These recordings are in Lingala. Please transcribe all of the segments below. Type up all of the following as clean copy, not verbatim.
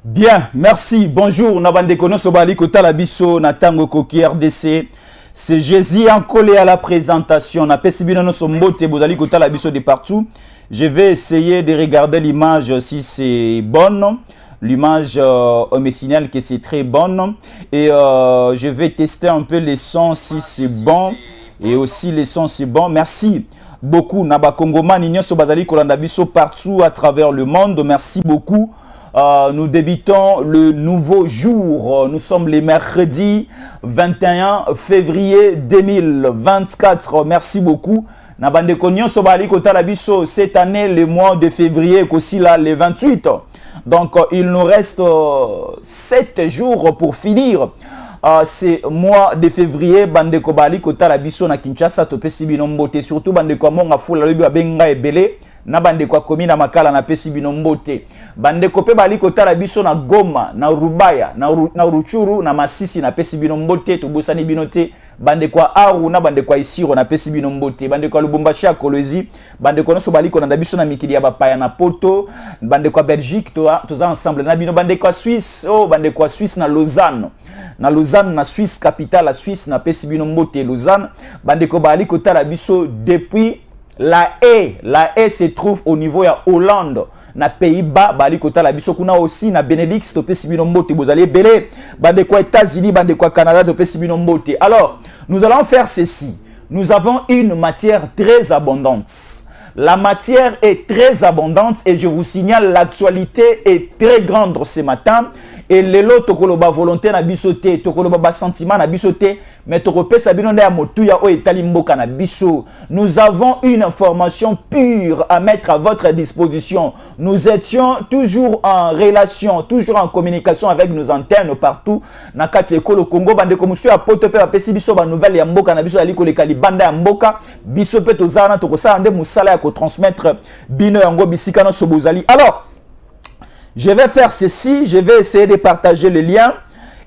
Bien, merci. Bonjour, Nabande Kono Sobali Kotala Biso, Natango Koki RDC. C'est Jésus en collé à la présentation. Na Pesibino Sombote, Bozali Kotala Biso de partout. Je vais essayer de regarder l'image si c'est bonne. L'image me signale que c'est très bonne. Et je vais tester un peu les sons si c'est bon. Et aussi les sons c'est bon. Merci beaucoup. Naba Kongoma, Nignon Sobazali Kolanda Biso partout à travers le monde. Merci beaucoup. Nous débutons le nouveau jour. Nous sommes les mercredis 21 février 2024. Merci beaucoup. Nabande Konyon Sobali Kotalabiso, cette année, le mois de février, aussi là, le 28. Donc, il nous reste 7 jours pour finir. C'est mois de février. Bande Kobali Kotalabiso na Kinshasa, Topesi Binombote. Surtout, Bande Kwamonga Fula Lobi Abenga Ebele. Na bande kwa komina makala na pesi binombote bande kope bali kotala biso na Goma na Rubaya na Ruchuru na Masisi na pesi binombote tobosani binote bande kwa Aru na bande kwa Isiro na pesi binombote bande kwa Lubumbashi ya Kolwezi bande kwa noso bali konanda biso na mikili ya bapaya na Poto bande kwa Belgique toza ensemble na bino bande kwa Suisse bande kwa Suisse na Lausanne na Suisse capitale la Suisse na pesi binombote Lausanne bande ko bali kotala biso depuis La Haye se trouve au niveau ya Hollande, na Pays-Bas, bali kota la biso kuna aussi na Benelux, to pesi binombote, bozali belé, bande kwa États-Unis, bande kwa Canada, to pesi binombote. Alors, nous allons faire ceci. Nous avons une matière très abondante. La matière est très abondante et je vous signale, l'actualité est très grande ce matin. Et les lots tokoloba volonté na bisoté, tokoloba ba sentiment na bisoté, mais tokopé sabino na motuya o etali mboka na biso. Nous avons une information pure à mettre à votre disposition. Nous étions toujours en relation, toujours en communication avec nos antennes partout. Na kati ekolo Congo bande ko monsieur apoto pe apesi biso ba nouvelle ya mboka na biso ali ko lekali banda ya mboka biso pe tozana tokosa ande musala ya ko transmettre bino yango bisika no sobozali. Alors je vais faire ceci, je vais essayer de partager le lien.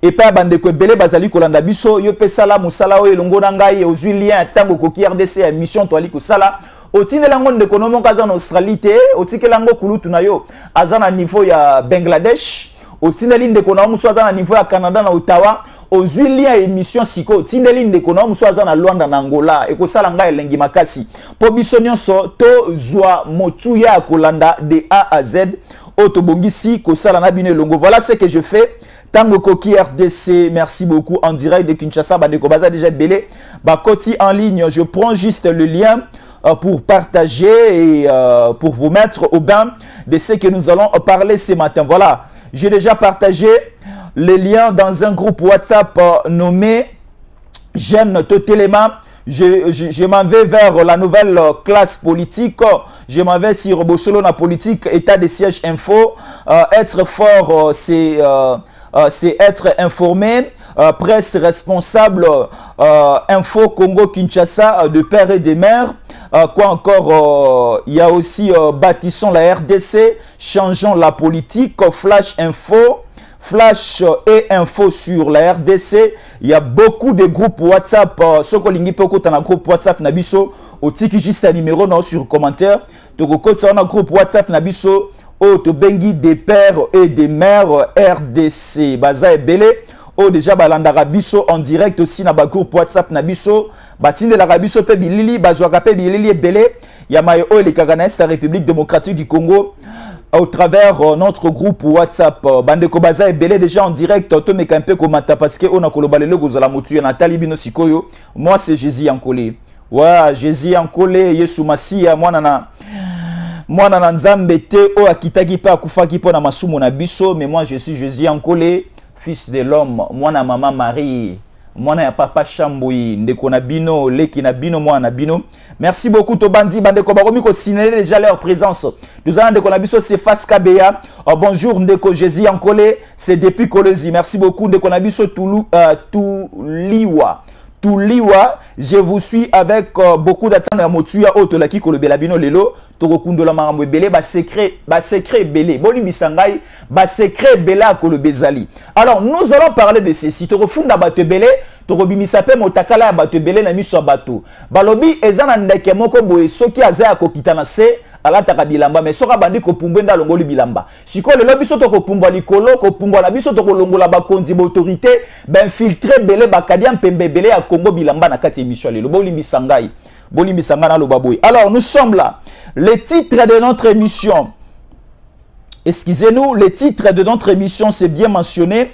Et puis, bandeko belé bazali kolanda biso, yo pe sala musala o elongo na ngai ozwi lien tango koki RDC émission to ali ko sala. Otine lango ndeko no monka za en Australie te, otike lango kulutu na yo azana niveau ya Bangladesh, otine linde ko na muso azana niveau ya Canada na Ottawa. Ozwi lien émission siko otine linde ko na muso azana Luanda na Angola e ko sala ngai elengi makasi. Po biso nyonso to zwa motu ya kolanda de A à Z. Otobongisi kosala na bino longo. Voilà ce que je fais. Tango Koki RDC, merci beaucoup en direct de Kinshasa. Bandeko baza déjà belé. Bakoti en ligne, je prends juste le lien pour partager et pour vous mettre au bain de ce que nous allons parler ce matin. Voilà, j'ai déjà partagé le lien dans un groupe WhatsApp nommé J'aime Totelema. Je m'en vais vers la nouvelle classe politique. Je m'en vais sur Bossolo na politique, état de siège info. Être fort, c'est être informé. Presse responsable, info Congo Kinshasa de père et de mère. Quoi encore, il y a aussi bâtissons la RDC, changeons la politique, flash info. Flash et info sur la RDC. Il y a beaucoup de groupes WhatsApp. Ce que l'on peut dans un groupe WhatsApp Nabiso, au tiki juste un numéro non sur commentaire. Donc sur un groupe WhatsApp Nabiso, au to bengi des pères et des mères RDC. Baza et belé. Oh déjà balandara biso en direct aussi na ba groupe WhatsApp Nabiso. Batinde la rabiso pe bilili bazwaka pe bilili belé. Yamayo o les Kaganais la République démocratique du Congo. Au travers notre groupe WhatsApp, Bandeko Baza est belé déjà en direct. Tome Kampe Komata parce que on a kolobalele gozala mutu na talibino sikoyo. Moi c'est Jésus Ankolé. Ouais, Jésus Ankolé, Yesu Masia, moi na nzambe te o akitaki pa akufaki po na masumu na biso, mais moi je suis Jésus Ankolé, fils de l'homme, moi na maman Marie. Moi na papa Chamboui, ndeko na bino, leki na bino, moi na bino. Merci beaucoup Tobandi, bandeko baromi ko signaler déjà leur présence. Nous allons ndeko na biso c'est Fas Kabeya. Bonjour ndeko Jésus Ankolé, c'est depuis Kolezi. Merci beaucoup ndeko na biso Touliwa, je vous suis avec beaucoup d'attente à Motuya Otolaki Kolobelabino Lelo, Tokokundo la Marambo Belé, secret Belé, Boli Bisangai, secret Bela Kolobezali. Alors nous allons parler de ceci. Tokofunda Bate Belé, tokobimisa pe motakala ya bato ebele na miso ya bato balobi eza na ndeke moko boye soki aza ya kokita na se alataka bilamba mais soka bandi kopumbwe nda longoli bilamba siko lelo biso tokopumbwa likolo kopumbwa na biso tokolongola bakonzi bautorité bainfiltre bele bakadia mpembe bele ya Congo bilamba na kati émission lelo bolimbisa ngai na loba boye. Alors nous sommes là, le titre de notre émission, excusez-nous, le titre de notre émission c'est bien mentionné.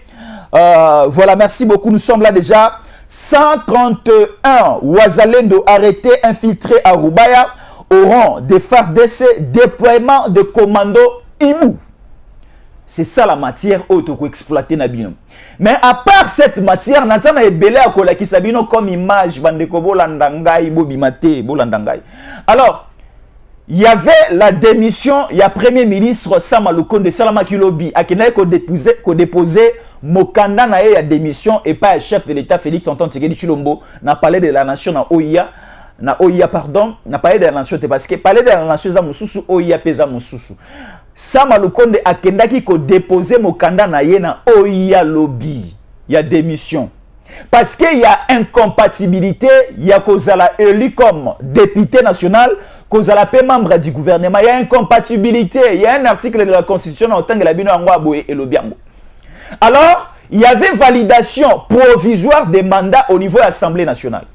Voilà, merci beaucoup. Nous sommes là déjà. 131 Ouazalendo arrêtés, infiltrés à Roubaya au rang des FARDC, déploiement de commando Ibu. C'est ça la matière auto exploiter Nabino. Mais à part cette matière, Natana est belé à Kola qui s'abino comme image, Bandeko Bolandangai, Bobimate, Bolandangai. Alors, il y avait la démission, il y a Premier ministre Samaloukonde de Salama Kilobi, à qui n'a déposé Mokanda na ya démission et pas le chef de l'État Félix Antoine Tshisekedi Tshilombo n'a parlé de la nation na OIA pardon n'a parlé de la nation parce que parler de la nation za mususu OIA pesa mususu Samaloukonde akendaki ko déposer Mokanda na ye na OIA lobby il y a démission parce que il y a incompatibilité il y a kozala élu comme député national kozala pe membre du gouvernement il y a incompatibilité il y a un article de la constitution en tant que la bino angwa boye et lobiango. Alors, il y avait validation provisoire des mandats au niveau de l'Assemblée nationale.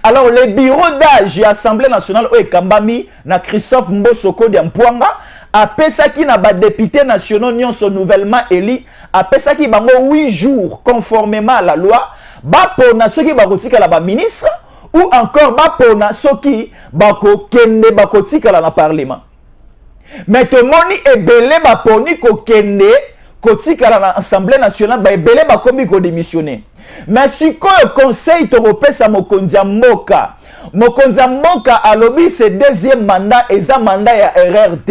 Alors, le bureau d'âge de l'Assemblée nationale, Kambami, na Christophe Mbosoko de Mpouanga, a pesaki na ba députés nationaux nyonso nouvellement élus, a pesaki bango 8 jours conformément à la loi, ba pona soki bakotika la ba ministre, ou encore ba pona soki bako kende bakotika la na parlement. Mais tout le monde est belé ba poni ko kende kotika la l'Assemblée nationale ba ebele ba komi ko démissionner mais si ko conseil européen sa mokonza mboka alobi ce deuxième mandat eza mandat ya RRD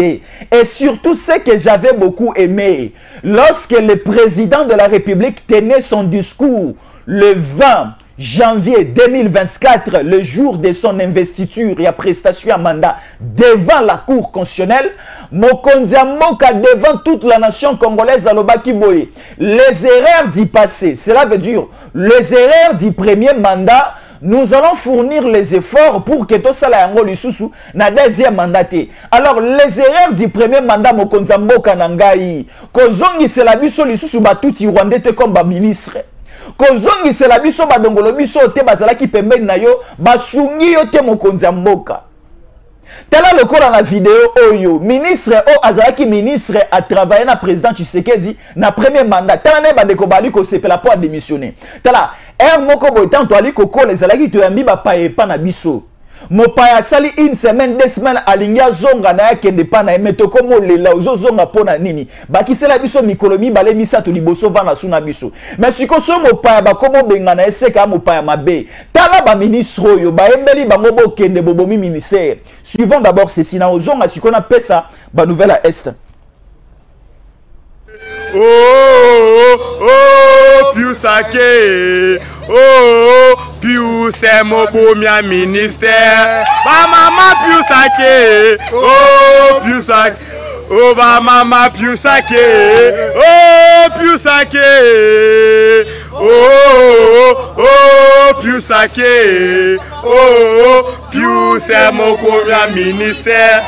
et surtout ce que j'avais beaucoup aimé lorsque le président de la République tenait son discours le 20 janvier 2024, le jour de son investiture et à prestation à mandat devant la Cour constitutionnelle, Mokonzi Mboka devant toute la nation congolaise à l'Obaki Boye. Les erreurs du passé, cela veut dire les erreurs du premier mandat, nous allons fournir les efforts pour que tout ça na deuxième mandaté. Alors les erreurs du premier mandat Mokonzi Mboka nangai, kozongi c'est la biso lisusu batuti rwandais comme ba ministre. Kozongi c'est la biso badongolo biso te bazala ki pembeni na yo basungi yo te mokonzi mboka. Tela le kola na vidéo oyo ministre o azalaki ministre a travaillé na président Tshisekedi na premier mandat. Tela ne bandeko bali ko sepela pour démissionner. Tela moko boy tanto ali ko kola ezalaki to yambi ba pa epa na biso. Mopaya sali une semaine, 2 semaines alingia zonga na yake ndepa na emetoko mo lela ozo zonga pona nini bakisela biso mikolomi bale misato liboso vana suna biso mais siko so mopaya bakomo benga na eseka mopaya mabe tala ba ministre oyo ba embeli bango bo kende bobomi ministère suivons d'abord ceci na ozonga siko na pesa ba nouvelle à est. Piusake Pius Mobomia ministère ba mama Piusake Piusake ba mama Piusake Piusake Piusake Pius Mobomia ministère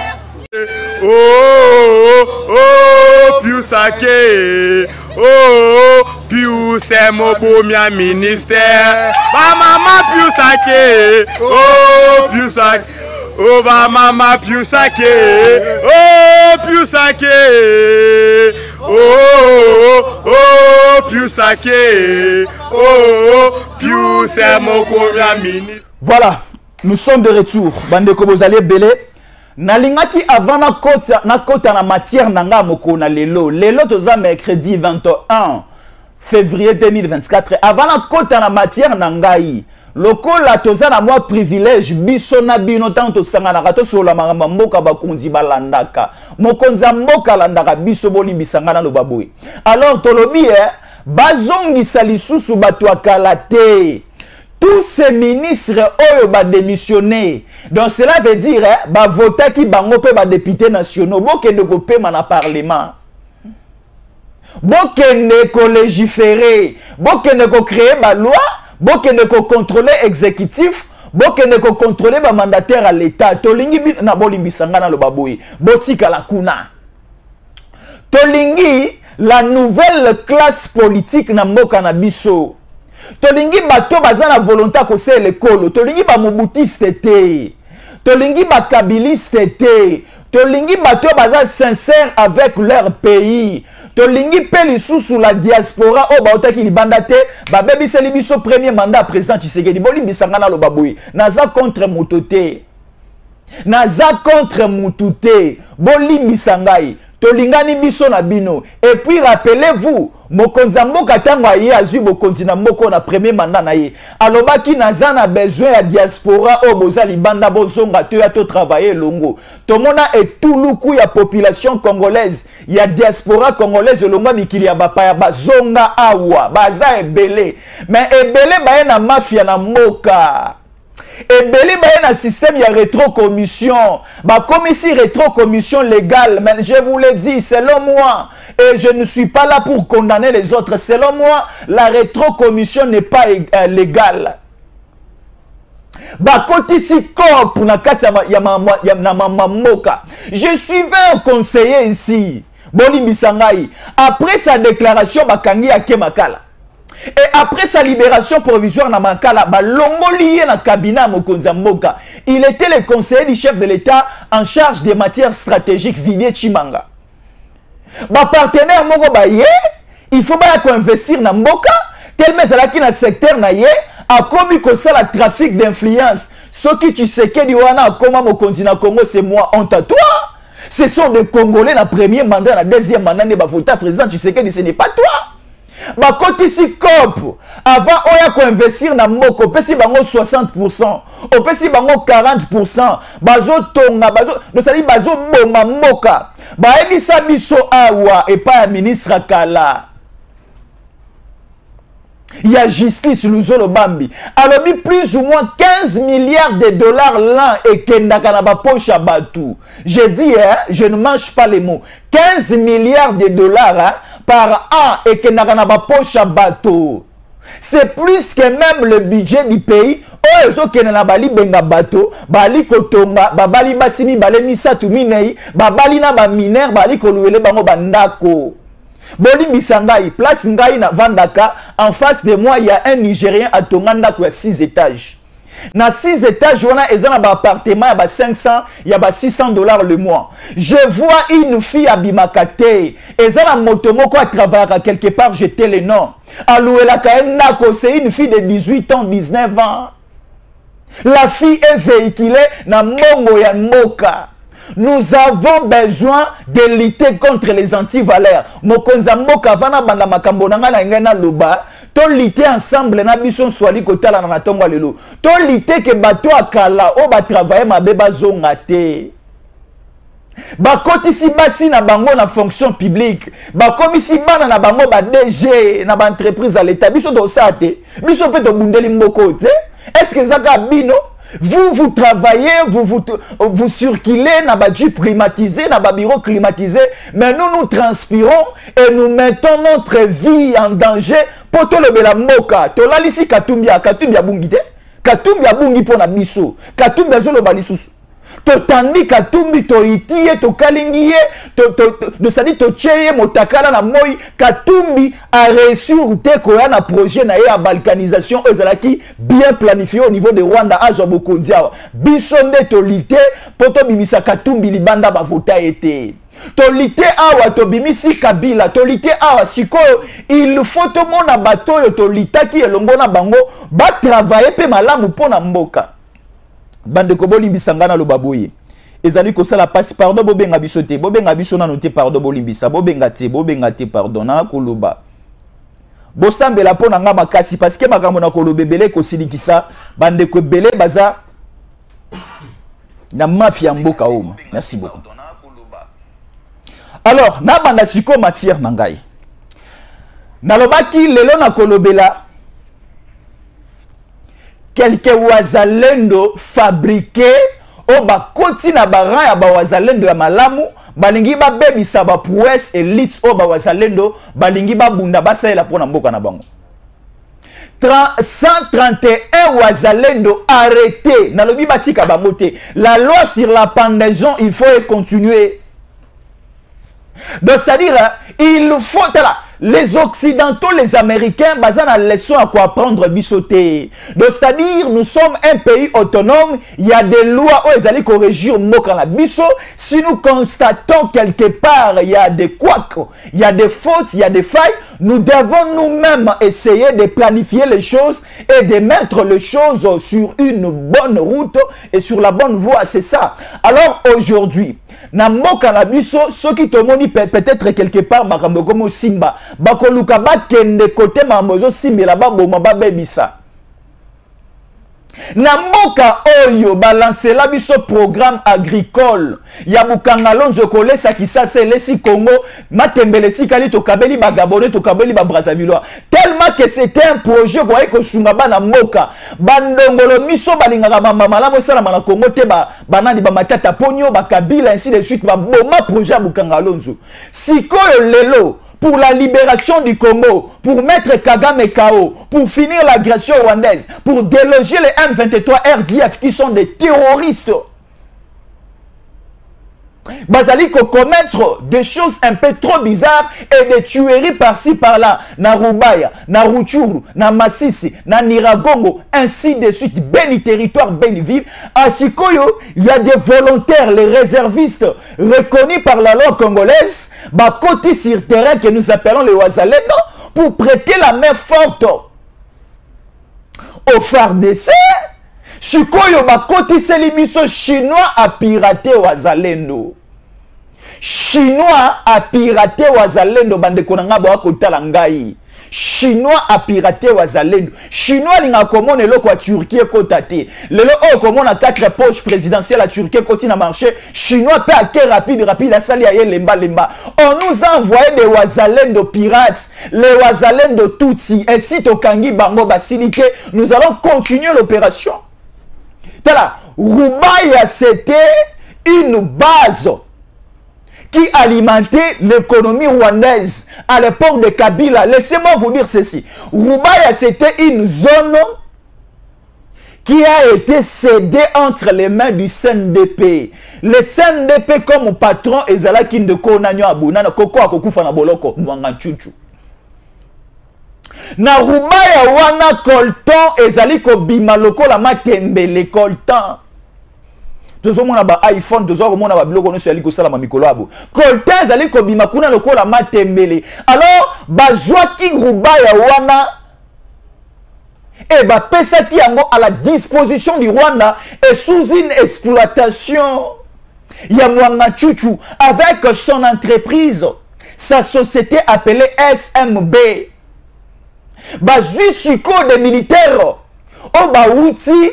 Piusake Pius Mobomia ministère ba mama Piusake Piusake ba mama Piusake Piusake Piusake Pius Mobomia ministère. Voilà, nous sommes de retour. Bandeko bozali belé. Nalingaki avant na kota na matière nanga moko na lelo toza mercredi 21 février 2024 avant na kota na matière nangai lokola toza na moi privilège biso na bino tanto sangana kato sola mangamba mboka bakonzi balandaka mokonza mboka landaka biso bolimbisa ngana lo baboy alors tolobi bazongisa lisusu bato akala te. Tous ces ministres ont démissionné. Donc cela veut dire bah voter qui bango pe ba députés nationaux bokende ko pema na parlement. Bokende ko légiférer, bokende ko créer ba loi, bokende ko contrôler exécutif, bokende ko contrôler ba mandataire à l'état. Tolingi na bolimbisanga na lobaboyi. Botika la kuna. Tolingi la nouvelle classe politique na mboka na biso. Tolingi bato baza na volonté ko se l'école. Tolingi ba mobutiste te. Tolingi ba kabiliste te. Tolingi bato baza sincère avec leur pays. Tolingi peli sous la diaspora o baotaki libanda te ba bebi seli biso premier mandat président Tshisekedi bolimbisanga na lobaboyi. Naza contre mutote. Naza contre mutote. Bolimbisangai. Tolingani biso na bino. Et puis rappelez-vous, mokonza mboka tango aye azu bokonzi na mboko na premier mandat na ye. Alobaki naza na besoin ya diaspora o boza libanda bozonga to ya to travailler longo. Tomona etuluku ya population congolaise, ya diaspora congolaise longa mikili ya bapaya bazonga awa, baza ebele. Mais ebele baye na mafia na mboka. Ebele baye na système ya rétrocommission. Ba commission rétrocommission légale. Mais je vous l'ai dit, selon moi, et je ne suis pas là pour condamner les autres, selon moi, la rétrocommission n'est pas légale. Ba kotisi corps na kati ya mamoka. Je suivais un conseiller ici, Bolimbisangai. Après sa déclaration, bakangi ya Kemakala. Et après sa libération provisoire na Makala, lié na cabinet Mokonza Mboka. Il était le conseiller du chef de l'État en charge des matières stratégiques Vidier Chimanga. Partenaire moko baye, il faut pas investir na Mboka, tellement zalaki na secteur na ye, a commis que ça la trafic d'influence. Ce qui tu sais que diwana comment Mokonzi na Congo c'est moi honte à toi. Ce sont des Congolais na premier mandat na deuxième mandat de bavota président tu sais que ce n'est pas toi. Bakotisi cop avant oya ko investir na mboko pesi bango 60%, opesi bango 40%, bazo tonga bazo dosali bazo bomba mboka. Baebisa biso awa et pas ministre Kala. Il y a justice Luzolo Bambi. Alors plus ou moins 15 milliards de dollars l'an et kendaka na ba poche à Batou. Je dis je ne mange pas les mots. 15 milliards de dollars par an et kendaka na ba poche à Batou. C'est plus que même le budget du pays. Oh, ezo kenana bali benga bateau, bali kotonga, babali basimi bale misatu minei, babali na ba mineur bali koluele bango bandako. Bolimbisangai, place ngai na Vandaka, en face de moi il y a un Nigérien à Tonganda qui a 6 étages. Na 6 étages, on a un appartement, il y a 500, il y a 600 $ le mois. Je vois une fille à Bimakate, et ça motomoko à travailler quelque part, j'étais le nom. Alouela Kaenako, c'est une fille de 18 ans, 19 ans. La fille est véhiculée dans Mongo ya Moka. Nous avons besoin de lutter contre les antivaleurs. Mokonza Moka vana banda makambo na ngana ngena loba. To lutter ensemble na biso swali kotala na tongo lelo. To lutter ke bato akala o ba travailler mabe bazonga te. Bakotisi basi na bango na fonction publique. Bakomisi bana na bango ba DG na ba entreprise à l'état. Biso do sate. Biso pe to bundeli mboko te. Est-ce que ça bino? Vous travaillez, vous circulez dans des jeeps climatisés, dans des bureaux climatisés, mais nous transpirons et nous mettons notre vie en danger pour tout le Belamoka. Tola lisi Katumbia bungite, Katumbia bungi pona biso, Katumbia zolo balisusu. Totandi Katumbi to itie to kalingiye to sadi to cheye motakala na moi Katumbi a reçu te koya na projet na ya balkanisation ezalaki bien planifié au niveau de Rwanda azo bokondiawa bisonde to lité poto bimisa Katumbi libanda ba vota été to lité awa to bimisi Kabila to lité awa siko il faut to mona bato yo to litaki elongo na bango ba travailler pe malamu pona mboka. Bande ko bolimbisanga na lobaboye ezali ko sala passe pardon bobenga biso te bobenga biso na noté pardon bolimbisa bobenga te pardon na koloba bosambela pona nga makasi parce que makambo na kolobebele ko silikisa bande ko belé baza na mafia mboka oma. Merci beaucoup. Alors na banda siko matière na ngai nalobaki lelo na kolobela quelques wazalendo fabriqués au bakoti na baran ya ba wazalendo ya malamu balingi ba bebisa ba prouesse élite au ba wazalendo balingi ba bunda basaela pona mboka na bango. 131 wazalendo arrêtés. Nalobi batika bamote. La loi sur la pendaison, il faut continuer. Donc, c'est-à-dire, il faut... Les Occidentaux, les Américains, basant la leçon à quoi apprendre bisoté. Donc, c'est-à-dire, nous sommes un pays autonome. Il y a des lois où ils allaient corriger Mokana Bisso. Si nous constatons quelque part, il y a des couacs, il y a des fautes, il y a des failles, nous devons nous-mêmes essayer de planifier les choses et de mettre les choses sur une bonne route et sur la bonne voie. C'est ça. Alors, aujourd'hui, na mboka na biso soki tomoni peut-être quelque part makambo comme Simba bakoluka bakende côté mamozo simbela baboma babebisa na mboka oyo balancela biso programme agricole ya Bukangalonzo kolesa kisasa lesi Congo matembele tikali tokabeli bagabonais tokabeli ba Brazzaville tellement que c'était un projet quoi ko sunga bana mboka bandongolo miso balingaka mama malamu sala na Congo te banandi ba matata ponyo ba Kabila ainsi de suite ba boma projet Bukangalonzo sikoyo lelo pour la libération du Congo, pour mettre Kagame KO, pour finir l'agression rwandaise, pour déloger les M23 RDF qui sont des terroristes. Bazali ko commettre des choses un peu trop bizarres et des tueries par-ci par-là. Na Rubaya, na Ruchuru, na Masisi, na Niragongo, ainsi de suite. Béni territoire, béni ville. À Sikoyo, il y a des volontaires, les réservistes reconnus par la loi congolaise, côté sur terrain que nous appelons les Wazalendo, pour prêter la main forte au FARDC. Sikoyo bakoti selimiso chinois a piraté Wazalendo. Chinois a piraté Wazalendo bande konanga ba kotala ngai. Chinois a piraté Wazalendo. Chinois linga komone loko a Turquie kotate. Lelo o komona 4 poches présidentielles à Turquie koti na marché. Chinois peut à rapide à sali aye lemba. On nous a envoyé des Wazalendo pirates, les Wazalendo Tutsi ainsi to kangi bango basilike. Nous allons continuer l'opération. Rubaya, c'était une base qui alimentait l'économie rwandaise à l'époque de Kabila. Laissez-moi vous dire ceci. Rubaya, c'était une zone qui a été cédée entre les mains du CNDP. Le CNDP comme patron, ezala kindeko nanyo abunana koko akokufa na boloko mwanga chuchu. Na Rubaya wana coltan ezali ko bima lokola matembele coltan. Tozo mona ba iPhone, tozo mona ba biloko no sali ko sala ma mikolo abo. Coltan ezali ko bima kuna lokola matembele. Alors bazwa ki Rubaya wana et ba pesa ki yango à la disposition du Rwanda et sous une exploitation ya mwanga chuchu avec son entreprise, sa société appelée SMB. Bazusiko des militaires au Baouti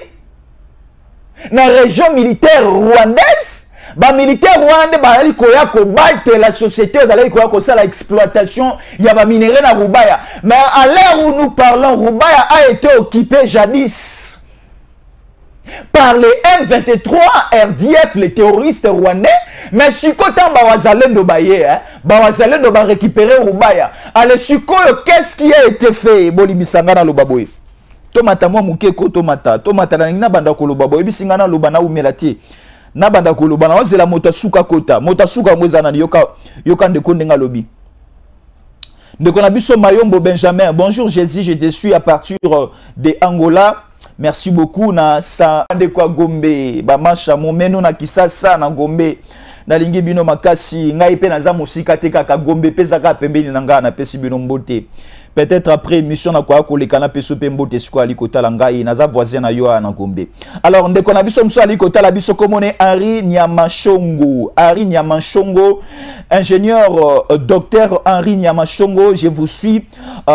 na région militaire rwandaise militaire rwandais bazali koya ko battre la société bazali koya ko sala exploitation ya ba minerais na Rubaya. Mais à l'heure où nous parlons, Rubaya a été occupé jadis par les M23 RDF, les terroristes rwandais. Mais Sikotan Bawazalendo Baye, Bawazalendo va récupérer Rubaya. Alors Sikoyo, qu'est-ce qui a été fait? Boli Bisangana Lobaboy. Tomata moi mukeko tomata. Tomata na ngina banda ko Lobaboy. Bisingana Lobana umelati. Na banda ko Lobana. Oze la motasuka kota. Motasuka mwezana yoka ndeko ndenga lobi. Ndeko na biso Mayombo Benjamin. Bonjour Jésus, je te suis à partir de Angola. Merci beaucoup na sa de kwa Gombe ba masha momeno na kisasa na Gombe na lingi bino makasi ngai pe naza musika te kaka Gombe pesa ka pembeni na nga na pesi bino mbote. Peut-être après émission na kwa ko lekana peso pembote siko ali kotala ngai naza voisin na yo na Gombe. Alors ndeko na biso mso ali kotala biso komone Henri Nyamashongo. Henri Nyamashongo, ingénieur docteur Henri Nyamashongo, je vous suis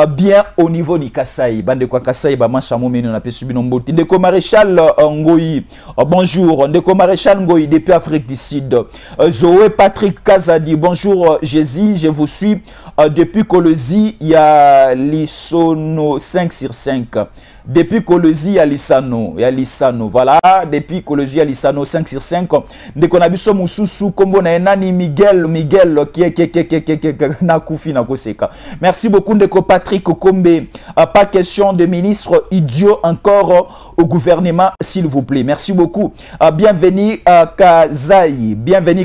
bien au niveau du Kasai. Bande kwa Kasai ba masha momeno na peso bino mbote. Ndeko maréchal Ngoyi. Bonjour ndeko maréchal Ngoyi depuis Afrique du Sud. Zoé Patrick Kazadi. Bonjour Jésus, je vous suis depuis Kolosi, il y a Lisono 5/5. depuis Kolosi à Lissano, voilà, depuis Kolosi à Lissano, 5 sur 5, de Konabiso Moussousou, Kombo na Enani, Miguel, Nakoufi, Nakoseka. Merci beaucoup, Ndeko Patrick Kombe, pas question de ministre idiot encore au gouvernement, s'il vous plaît. Merci beaucoup. Bienvenue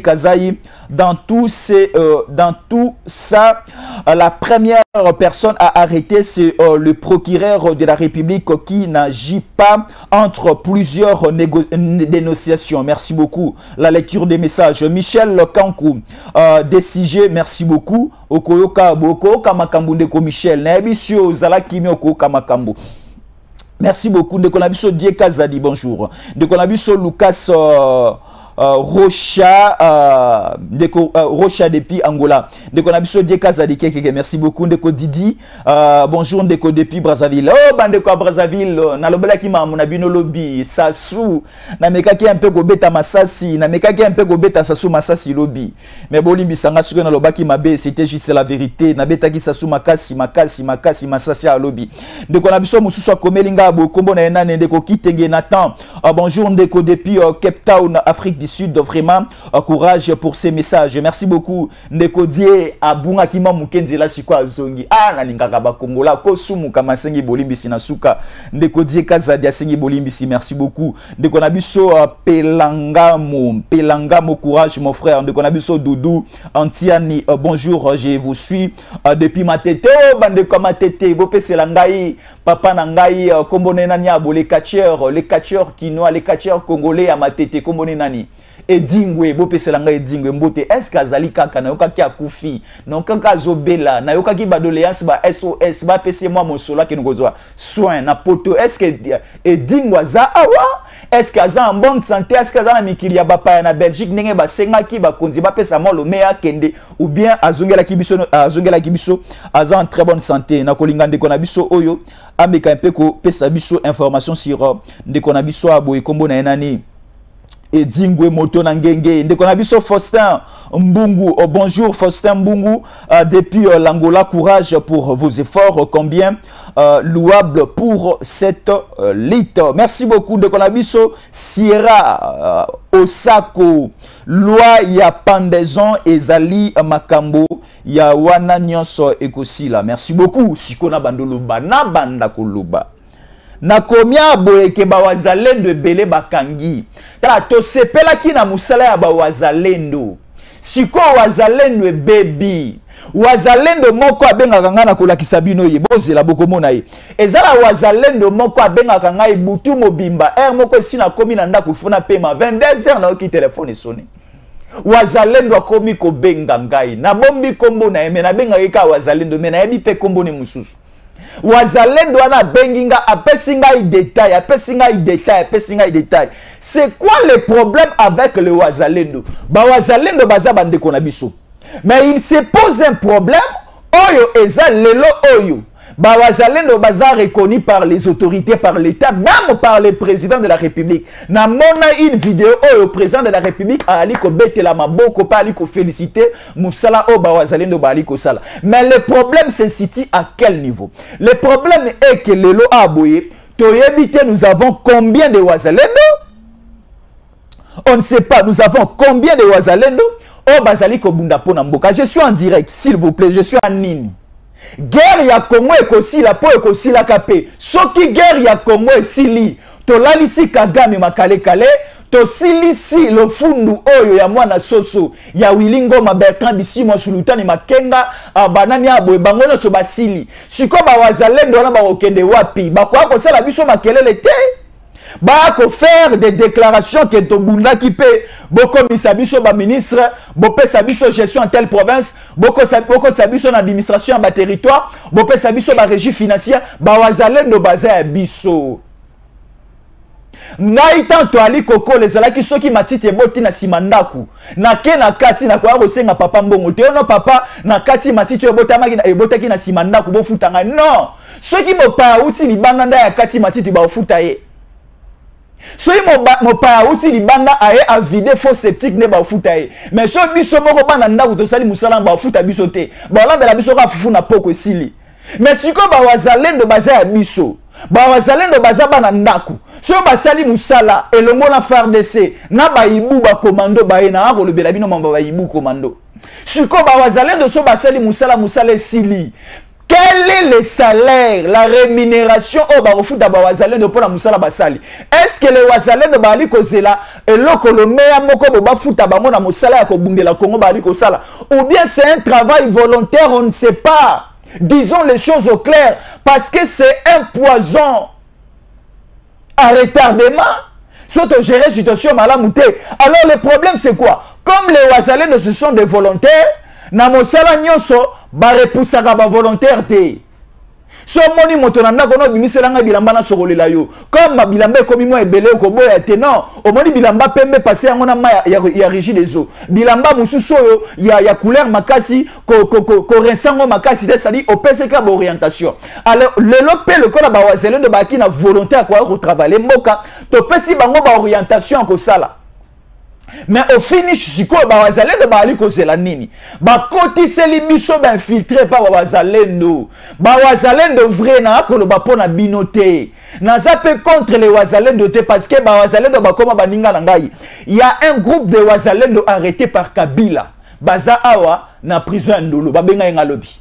Kazaï, dans tout ça, la première personne à arrêter, c'est le procureur de la République qui n'agit pas entre plusieurs dénonciations. Merci beaucoup. La lecture des messages. Michel Kankou, DCG, merci beaucoup. Okoyoka Boko, Kamakambu Ndeko Michel. Naebisio Zalaki Mioko Kamakambu. Merci beaucoup. Ndeko Nabiso Dieka Zadi, bonjour. Ndeko Nabiso Lucas Rocha, Rocha depuis Angola. Ndeko Nabiso Dieka Zadi, merci beaucoup. Ndeko Didi, bonjour. Ndeko depuis Brazzaville. Oh, bandeko Brazzaville, na lobela ki ma monabino lobby, Sassou, na mekaki un peu gobeta Masasi, na mekaki un peu gobeta Sassou Masasi lobby. Mais bolimbi sanga suke na lobaki mabe, c'était juste la vérité. Na betaki Sassou Makasi Masasi à lobby. Ndeko Nabiso Mususu Komelinga bo kombo na enane ndeko Kitenge Nathan. Bonjour ndeko depuis Cape Town, Afrique du Sud, vraiment courage pour ces messages. Merci beaucoup. Ndeko Die abunga kima mukenzi la sikwa zongi. Na lingaka ba Kongola ko sumu kama sengi bolimbi sinasuka. Ndeko Die Kazadi asengi bolimbi si, merci beaucoup. Ndeko Nabiso Pelangamo courage mon frère. Ndeko Nabiso Doudou Antiani, bonjour, je vous suis depuis Matete. Bandeko Matete, bo pesela ngai papa nangai kombone nani abo les catcheurs kinois, les catcheurs congolais à Matete kombone nani. Edingwe bo peselanga Edingwe mbote est-ce qu'azali kaka na yokaki akufi non kaka zobela na yokaki badoléance ba SOS ba pese moi mosola ke ngozoa soin na poto, est-ce que Edingwe za awa, est-ce qu'aza en bonne santé, est-ce qu'aza na mikili ya bapa na Belgique ndenge ba sengaki ba konzi ba pesa mo lo meya kende ou bien azongela kibiso aza en très bonne santé na kolinga ndeko na biso oyo ameka mpe ko pesa biso information sur ndeko na biso aboye kombo na enani Edingwe moto na ngenge. Ndeko na biso Faustin Mbungu, bonjour Faustin Mbungu, depuis l'Angola, courage pour vos efforts, combien louable pour cette lutte. Merci beaucoup. Ndeko na biso Sierra Osako, loi ya pendaison ezali makambo ya wana nyonso ekosila. Merci beaucoup. Sikona bandoloba na banda koloba na komia boyeke ba wazalendo bele bakangi ta to sepela ki na musala ya ba wazalendo siko wazalendo bebi wazalendo moko abengaka nga na kolakisa bino ye bozela bokomona ye ezala wazalendo moko abengaka nga butu mobimba moko sina komi na ndako funa pema 22h na oki telefone sone wazalendo akomi ko benga ngai na bombi kombo na eme na benga ka wazalendo me na yebi pe kombo ne mususu wazalendo wana benginga apesinga i détail. C'est quoi le problème avec le wazalendo? Ba wazalendo baza bandeko na biso. Mais il se pose un problème oyo eza lelo oyo. Ba wazalendo baza reconnu par les autorités, par l'État, même par le président de la République. Na mona une vidéo oyo président de la République a ali ko betela maboko pa ali ko féliciter musala o ba wazalendo ba ali ko sala. Mais le problème se situe à quel niveau? Le problème est que lelo aboye toyebite nous avons combien de wazalendo? On ne sait pas, nous avons combien de wazalendo? O bazali ko bunda pona mboka. Je suis en direct, s'il vous plaît, je suis en ligne. Guerre ya Congo ekosila po ekosila kape. Soki guerre ya Congo esili, to lalisi Kagame makale kale, to silisi lo fundu oyo ya mwana soso ya Wilingo Bertrand Bisimwa Sulutani Makenga banani abo bangono so basili. Siko ba wazalendo na ba okende wapi? Bakwa ko sala biso makelele te. Bako faire des déclarations que to bunda ki pe boko misabiso ba ministre bopé sabiso gestion en telle province boko sabiso na administration ba territoire bopé sabiso ba régie financière ba wazalendo baza biso ngai tanto ali koko les alaki soki matiti boti na simandaku na ke na kati na kwa rosenga papa mbongo te no papa na kati matiti ebotaki na ebotaki na simandaku bo futanga non soki mopa uti libanda nda ya kati matiti ba futa ye. So mo pa uti libanda aye a vider faux septique ne ba futa ye. Mais so biso moko bana ndako to sali musala ba futa biso te. Ba lamba la biso ka fufu na poko sili. Mais siko ba wazalendo baza ya biso. ba wazalendo bazaba na ndaku so basali musala elongo na FARDC na baibu ba commando baena ako lobela bino mamba baibu commando siko ba wazalendo so basali musala sili. Quel est le salaire, la rémunération au barofuta ba wazalendo pour la musala basali? Est-ce que les wazalendo bali kozela et lokolomea moko boba futa bango na musala ya kobungela Congo bali kosala? Ou bien c'est un travail volontaire, on ne sait pas. Disons les choses au clair parce que c'est un poison à retardement. Surtout gérer situation malamouté. Alors le problème c'est quoi? Comme les wazalendo ce sont des volontaires, na musala nyonso ba repoussaka ba volontaire te. So moni moto na ndako no bimiselanga bilamba na sokolela yo. Comme ma bilamba ekomi mo ebele ko boya te non. O moni bilamba pembe passer yango na ma ya régie des eaux. Bilamba mususu yo ya couleur makasi ko rensango makasi de sali au PCK ba orientation. Alors le lopé le kola ba wazalendo ba ki na volonté à quoi retravailler mboka to pesi bango ba orientation ko sala. Mais au finish siko ba wazalendo ba ali kozela nini ba koti seli biso ba infiltré pa wazalendo vrai na ko lo ba pona binote na zape contre les wazalendo te parce que ba wazalendo ba koma baninga na ngai. Il y a un groupe de wazalendo arrêté par Kabila baza awa na prison ndolo ba benga ngalobi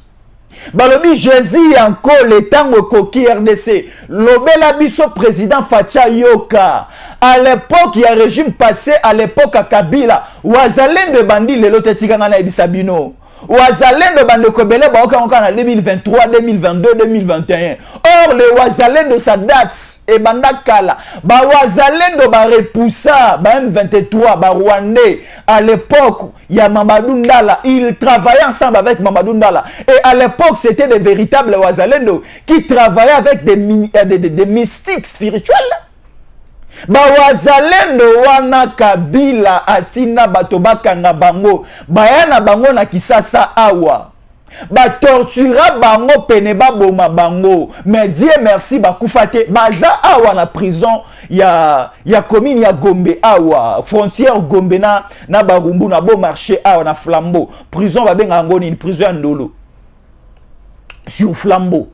balobi Jésus encore le tango koki RDC lobela biso président Facha Yoka à l'époque il y a régime passé à l'époque à Kabila wazalendo bandi lelo tetikanga na ebisabino wazalendo bande kobele ba oka na 2023 2022 2021 or le wazalendo sa date e banda kala ba wazalendo ba repoussa ba M23 ba Rwandais à l'époque il y a Mamadou Ndala, il travaillait ensemble avec Mamadou Ndala et à l'époque c'était des véritables wazalendo qui travaillaient avec des mystiques spirituels. Ba wazalendo wana Kabila atina batoba kanga bango bayana bango na kisasa awa ba tortura bango pene ba boma bango mais Dieu merci ba kufate baza awa na prison ya commune ya Gombe awa frontière Gombe na Barumbu na Beau Marché awa na Flambeau prison ba benga ngoni une prison ya Ndolo sur Flambeau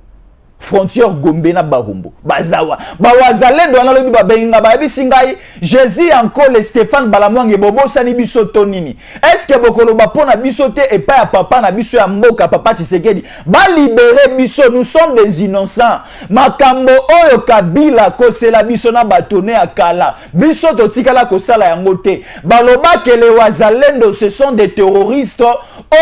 frontière Gombe na Barumbu bazawa ba wazalendo na lobi ba benga ba bisingai Jésus encore le Stéphane Balamwange bobo sani biso tonini est-ce que bokolo ba pona biso te et pas papa na biso ya mboka papa Tshisekedi ba libérer biso nous sommes des innocents makambo oyo Kabila kosela biso na batone akala biso totikala kosala yango te baloba que les wazalendo ce sont des terroristes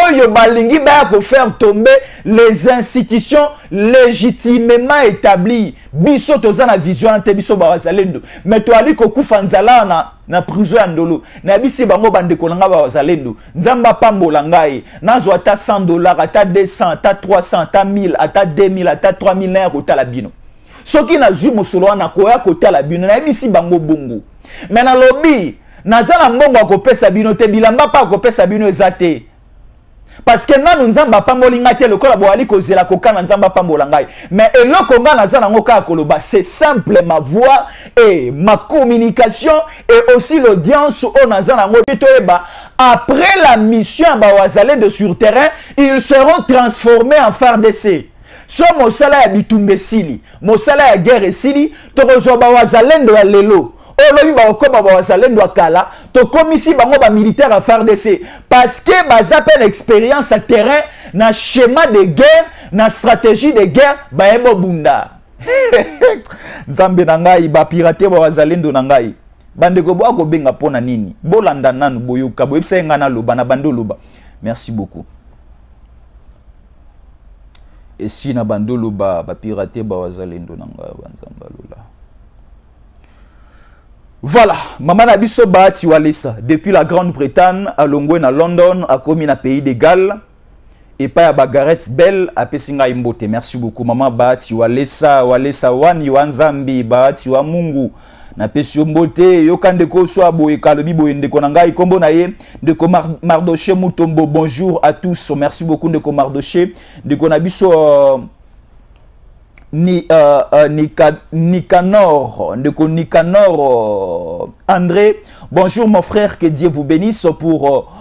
oyo balingi ba ko faire tomber les institutions légitimement établies biso toza na vision ante biso ba wazalendo mais to ali ko kufa nzala na prison ya Ndolo na bisi bango bande kolanga ba wazalendo nzamba pambola ngai nazo ata $100 ata 200 ata 300 ata 1000 ata 2000 ata 3000 na kota la bino soki na zwi mosolo wana koya kota la bino na bisi bango bongo mais na lobby nazana mbongo akopesa bino te bilamba pa akopesa bino ezate parce que nanu nzamba pambolinga te lokola boali kozela kokana nzamba pambola ngai mais eloko nga nazana ngoka koloba c'est simple ma voix et ma communication et aussi l'audience au nazana ngo toeba après la mission ba wazalendo sur terrain ils seront transformés en FARDC so mosala ya bitumbe sili mosala ya guerre sili tokozwa ba wazalendo ya lelo olobi ba okoba ba wazalendo akala to komisi bango ba militaire à FARDC parce que baza pe l'expérience à terrain na schéma de guerre na stratégie de guerre ba ebo bunda nzambe na ngai ba pirater ba wazalendo na ngai bande ko bo akobenga pona nini bolanda nanu boyoka boyebisa nga na loba na bando loba merci beaucoup et si na bando loba ba pirater ba wazalendo na ngai banzamba lola. Voilà, maman Nabiso Bahati Walesa, depuis la Grande-Bretagne, à Longwen, à London, à commis na pays de Galles, et pas à Bagaret Bell, à Pessinga Imbote. Merci beaucoup, maman Bahati Walesa, Walesa Wani, Wanzambi, Bahati Wamungu, na Pessi Mbote, Yokande Koswa, Boye Kalobi, Boye Ndeko Nangai, Kombo Naye, Ndeko Mardoché Moutombo, bonjour à tous, merci beaucoup Ndeko Mardoché, Ndeko Nabiso. Nicanor, Nicanor André, bonjour mon frère, que Dieu vous bénisse pour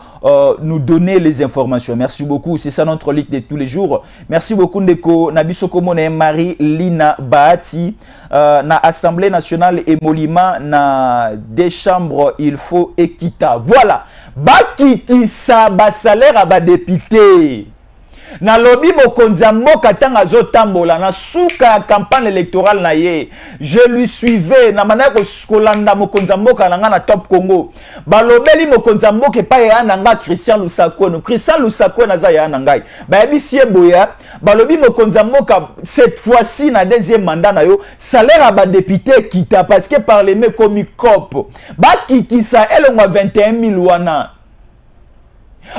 nous donner les informations. Merci beaucoup. C'est ça notre ligue de tous les jours. Merci beaucoup Ndeko Nabiso Komone Marie Lina Bahati na Assemblée nationale et Molima na des chambres il faut équita. Voilà. Bakiti sa ba salaire à ba député. Na lobby mokonza mboka tanga zotambola na suka campagne électorale na ye je lui suivais na manako skolanda mokonza mboka na nga na Top Congo balobeli mokonza mboka pa ya nanga Christian Lusako na za ya nanga ba bisie boya balobi mokonza mboka cette fois-ci na deuxième mandat na yo salaire ba député kita parce que par les mecs comme cop ba kitisa elonga 21 000 wana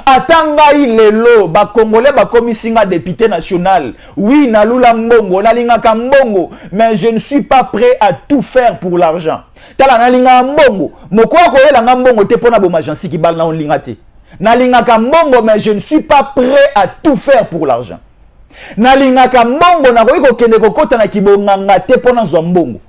Atanga ilelo ba congolais ba komisinga député national. Oui, nalula mbongo, nalinga kambongo, mais je ne suis pas prêt à tout faire pour l'argent. Tala nalinga mbongo, moko akoyela mbongo te pona bo majansi ki bal na onlinga te. Nalinga kambongo, mais je ne suis pas prêt à tout faire pour l'argent. Nalinga kambongo na koyiko kende kokota na kibonganga te pona zwa mbongo.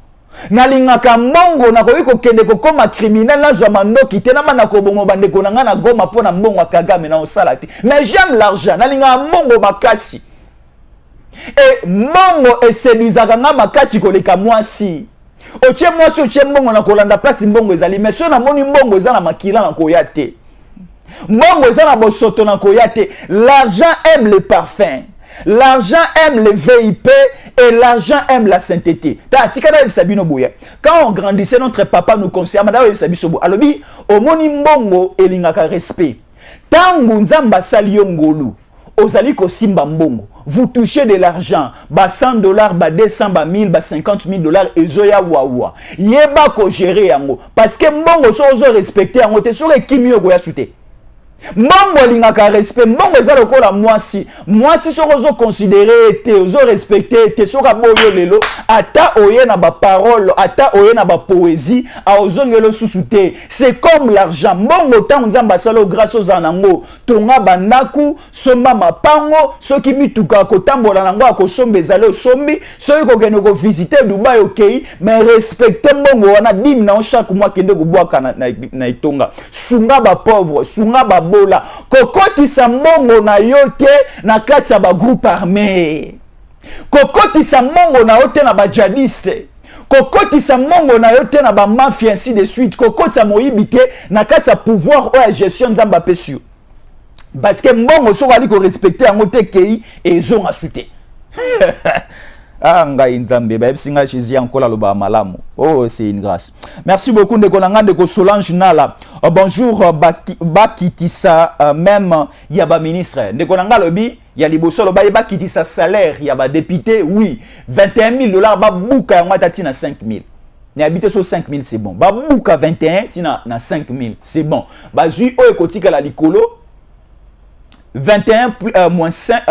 Nalingaka mbongo na koyiko kende kokoma criminel na zwa mandoki te na mana ko bongo bandeko na nga na Goma pona mbongo Kagame na osala te mais j'aime l'argent nalinga mbongo makasi et mbongo esedizaka nga makasi koleka mwasi oche mwasi oche mbongo na kolanda place mbongo ezali mais so na moni mbongo eza na makila na koya te mbongo eza na bosoto na koya te l'argent aime les parfums. L'argent aime les VIP et l'argent aime la sainteté. Quand on grandissait, notre papa nous conseillait, alobi, omoni mbongo elingaka respect. Tangu nzamba sali ngolu, ozali ko simba mbongo. Vous touchez de l'argent, ba $100, ba 200, ba 1000, ba $50,000 ezoya wawa. Yeba ko gérer yango parce que mbongo so ozo respecter yango te sore kimi yo goya sute. Mbongo lingaka respect mbongo eza lokola mwasi soko considérer te ozo respecter te soka boyo lelo ata oye na ba parole ata oye na ba poésie a ozongelo susute c'est comme l'argent mbongo tango nzamba salo grâce aux anango tonga bandaku somba mapango soki mituka kotambola nango akosomba ezale osombi soki kokende ko visiter Dubai okay mais respecter mbongo wana 10 na chaque mois kende kubwaka na itonga sunga ba pauvre sunga ba bola kokoti sa mbongo na yote na kati ya ba groupe armé kokoti sa mbongo na yote na ba djihadiste kokoti sa mbongo na yote na ba mafia ainsi de suite kokoti sa moyibite na kati ya pouvoir ou gestion nzamba pesio parce que mbongo so ali ko respecter yango te kei ezonga sute Anga inzambe ba singa chizi ankola loba malamu. Oh c'est une grâce. Merci beaucoup de konanga de Solange Nala. Bonjour bakitisa même yaba ministre. De konanga lobi ya liboso loba yaba kitisa salaire yaba député oui $21,000 ba buka yango tati na 5,000. Ni habite sur 5,000 c'est bon. Ba buka 21 tina na 5,000 c'est bon. Ba zui o ekotika la likolo 21 moins 5,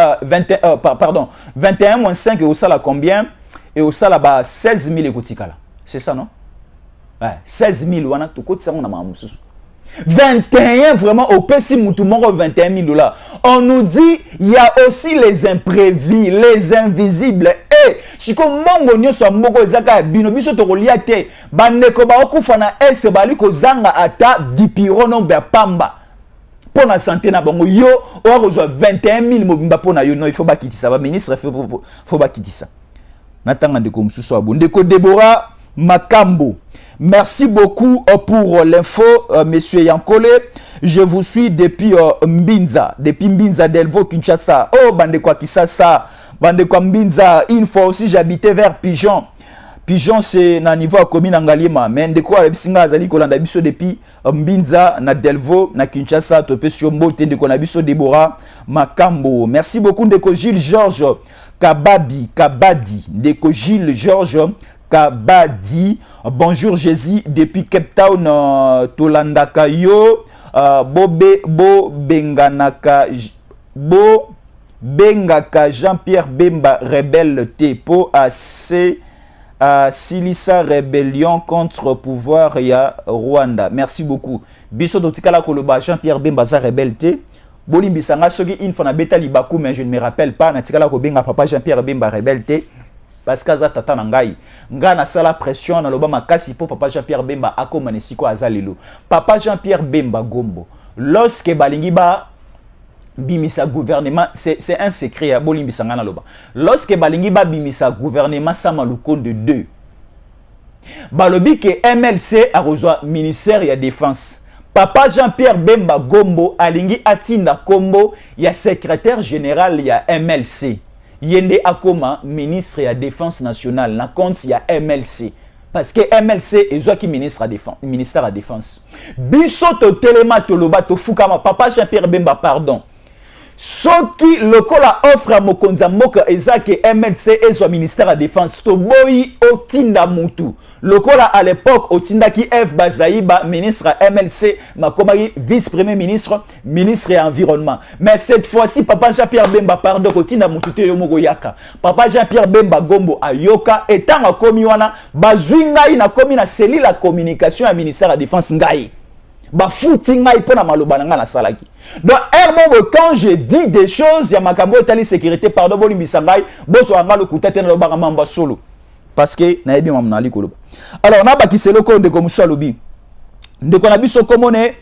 21 moins 5 et au sala combien? Et au sala bah 16 000 ekotikala. C'est ça non? Ouais, 16 000 wana to koti sango na mamusu. 21 vraiment au pesi mutumongo $21,000. On nous dit il y a aussi les imprévus, les invisibles. Et si comme mongo nyoso mboko ezaka bino biso to kolia te bandeko ba okufa na ese bali ko zanga ata dipiro no ba pamba. Pour la santé na bango yo on reçoit 21,000 mobimba pour na yo non il faut pas quitter ça va ministre faut pas quitter ça natanga de comme sous Ndeko Deborah Makambo merci beaucoup pour l'info monsieur Yankole je vous suis depuis Mbinza Delvo Kinshasa oh bande kwa Kisasa bande kwa Mbinza une fois aussi j'habitais vers Pigeon c'est na niveau à commune Angalima mais ndeko ala bisinga azali kolanda biso depuis Mbinza na Delvo na Kinshasa topé sur mbote ndeko na biso Deborah Makambo merci beaucoup ndeko Gilles Georges Kabadi ndeko Gilles Georges Kabadi bonjour Jésus depuis Cape Town Tolandaka yo bengaka Jean-Pierre Bemba rebelle Tepo AC Silisa rébellion contre pouvoir ya Rwanda. Merci beaucoup. Biso dotikala koloba Jean-Pierre Bemba za rebelle Bolimbi sanga soki une fois na beta libaku mais je ne me rappelle pas na tikala ko benga papa Jean-Pierre Bemba rebelle parce que za tata nangai ngana sala pression na loba makasi po papa Jean-Pierre Bemba akoma nesiko azalelo. Papa Jean-Pierre Bemba Gombo lorsque balingi ba bimisa gouvernement, c'est un secret à bolimbisa ngana loba. Lorsque balingi ba bimisa gouvernement sama lukonde 2. Balobi que MLC a rejoint ministère de la défense. Papa Jean-Pierre Bemba Gombo alingi atinda kombo ya secrétaire général ya MLC. Yende akoma ministre ya défense nationale na compte ya MLC. Parce que MLC est qui ministère de la défense. Biso to telema to loba to fukama papa Jean-Pierre Bemba pardon. Soki lokola offre à mokonza moka ezake MLC ezo ministère de la défense to boyi otinda mutu. Lokola à l'époque otinda ki F Bazaïba ministre MLC makomari vice-premier ministre ministre de l'environnement. Mais cette fois-ci papa Jean-Pierre Bemba pardon otinda mutu te yomoko yaka. Papa Jean-Pierre Bemba Gombo ayoka etanga komi wana bazwinga ina komi na cellule la communication à ministère de la défense ngai. Bafuti ngai pona maloba nga na salaki. Donc quand je dis des choses ya makambo tali sécurité pardon bolimbisa ngai boso anga lo kutete na lobaka mamba solo parce que na yebi mamna ali koloba. Alors na ba kiselo ko ndeko musalobi ndeko na biso komone